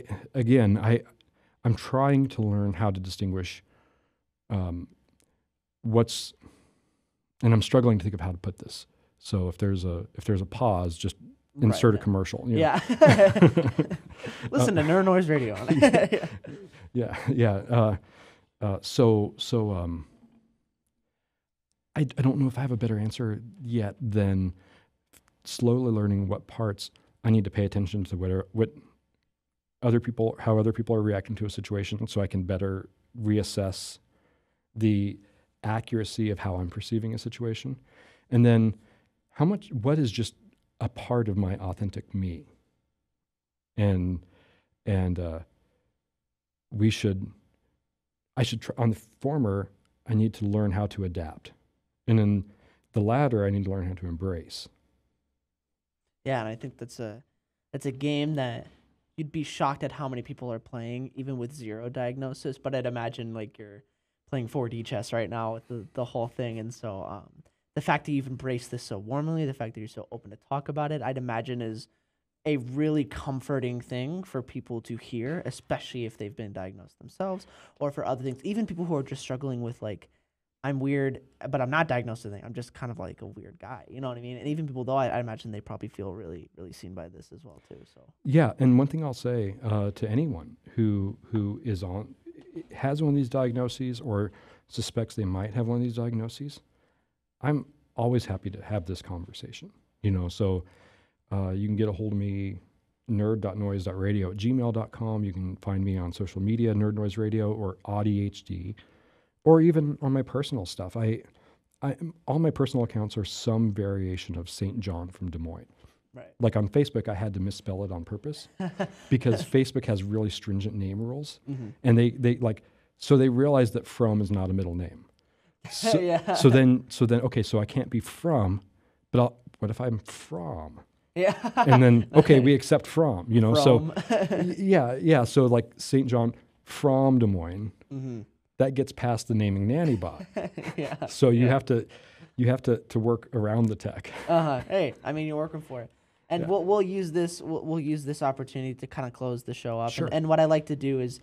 trying to learn how to distinguish and I'm struggling to think of how to put this. So if there's a pause, just insert a commercial. You know? Yeah. Listen to Nerd Noise Radio. Yeah. I don't know if I have a better answer yet than slowly learning what parts I need to pay attention to, how other people are reacting to a situation, so I can better reassess the accuracy of how I'm perceiving a situation, and then what is just a part of my authentic me, and I should try, on the former, I need to learn how to adapt, and in the latter, I need to learn how to embrace. Yeah, and I think that's a game that you'd be shocked at how many people are playing, even with zero diagnosis. But I'd imagine like you're playing 4D chess right now with the whole thing. And so the fact that you've embraced this so warmly, the fact that you're so open to talk about it, I'd imagine is a really comforting thing for people to hear, especially if they've been diagnosed themselves or for other things. Even people who are just struggling with like, I'm weird, but I'm not diagnosed with anything. I'm just kind of like a weird guy. You know what I mean? And even people, though, I imagine they probably feel really, really seen by this as well, too. So Yeah, and one thing I'll say to anyone who has one of these diagnoses or suspects they might have one of these diagnoses, I'm always happy to have this conversation. So you can get a hold of me, nerd.noise.radio@gmail.com. You can find me on social media, Nerd Noise Radio or ADHD. Or even on my personal stuff. All my personal accounts are some variation of St. John from Des Moines. right. Like on Facebook, I had to misspell it on purpose because Facebook has really stringent name rules, and they realized that from is not a middle name. So, so then okay, so I can't be from, but what if I'm from? Yeah. And then okay, we accept from. From. So yeah. So like St. John from Des Moines. Mm-hmm. That gets past the naming nanny bot. Yeah. So you have to work around the tech. Hey, I mean, you're working for it, and we'll use this opportunity to kind of close the show up. Sure. And what I like to do is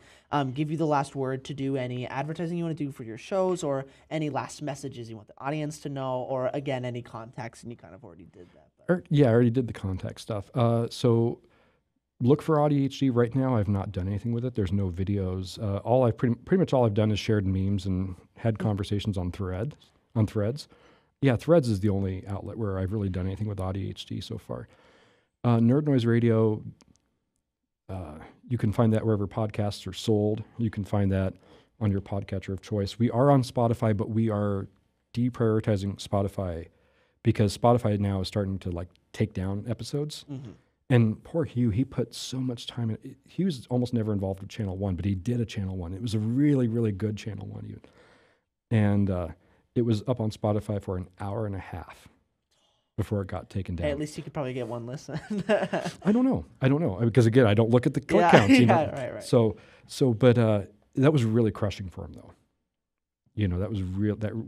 give you the last word to do any advertising you want to do for your shows, or any last messages you want the audience to know, or again any contacts, and you kind of already did that. I already did the contact stuff. So look for ADHD right now. I've not done anything with it. There's no videos. Pretty much all I've done is shared memes and had conversations on Threads. Yeah, Threads is the only outlet where I've really done anything with ADHD so far. Nerd Noise Radio, you can find that wherever podcasts are sold. You can find that on your podcatcher of choice. We are on Spotify, but we are deprioritizing Spotify because Spotify now is starting to like take down episodes. Mm-hmm. And poor Hugh, he put so much time in. He was almost never involved with Channel 1, but he did a Channel 1. It was a really, really good Channel 1 even. And it was up on Spotify for an hour and a half before it got taken down. Hey, at least you could probably get one listen. I don't know. Because again, I don't look at the click counts. Right. But that was really crushing for him, though. That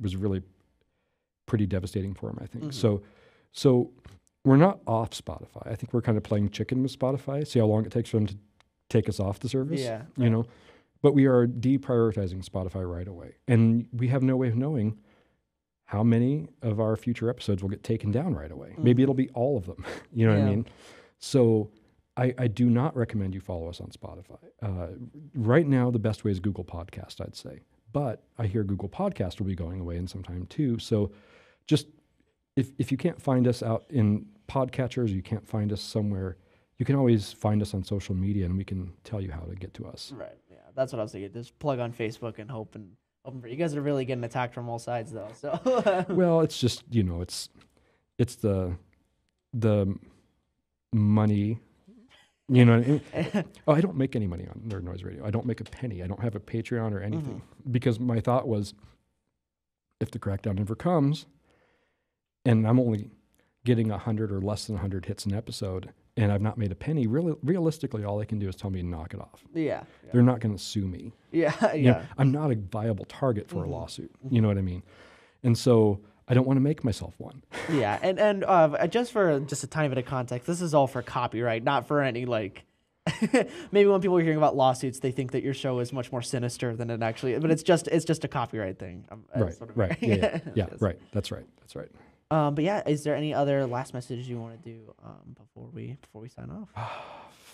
was really pretty devastating for him, I think. Mm-hmm. So we're not off Spotify. I think we're kind of playing chicken with Spotify, see how long it takes for them to take us off the service. Yeah. But we are deprioritizing Spotify right away. And we have no way of knowing how many of our future episodes will get taken down right away. Mm-hmm. Maybe it'll be all of them. You know what I mean? So I do not recommend you follow us on Spotify. Right now, the best way is Google Podcast, I'd say. But I hear Google Podcast will be going away in some time too. So just if you can't find us out in podcatchers, you can't find us somewhere, you can always find us on social media and we can tell you how to get to us. Right. Yeah. That's what I was thinking. Just plug on Facebook and hope for you guys are really getting attacked from all sides though. So well, it's just, it's the money, I don't make any money on Nerd Noise Radio. I don't make a penny. I don't have a Patreon or anything because my thought was if the crackdown ever comes and I'm only getting 100 or less than 100 hits an episode and I've not made a penny, really, realistically, all they can do is tell me to knock it off. Yeah. They're not going to sue me. Yeah. I'm not a viable target for a lawsuit. You know what I mean? And so I don't want to make myself one. Yeah. And just a tiny bit of context, this is all for copyright, not for any maybe when people are hearing about lawsuits, they think that your show is much more sinister than it actually is, but it's just a copyright thing. Right. Yeah. Yes. Right. That's right. But yeah, is there any other last messages you want to do before we sign off?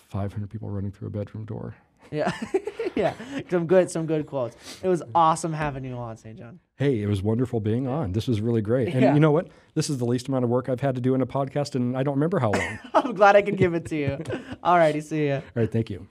500 people running through a bedroom door. Yeah, yeah. Some good quotes. It was awesome having you on, St. John. Hey, it was wonderful being on. This was really great. And you know what? This is the least amount of work I've had to do in a podcast, and I don't remember how long. I'm glad I could give it to you. All righty, see ya. All right, thank you.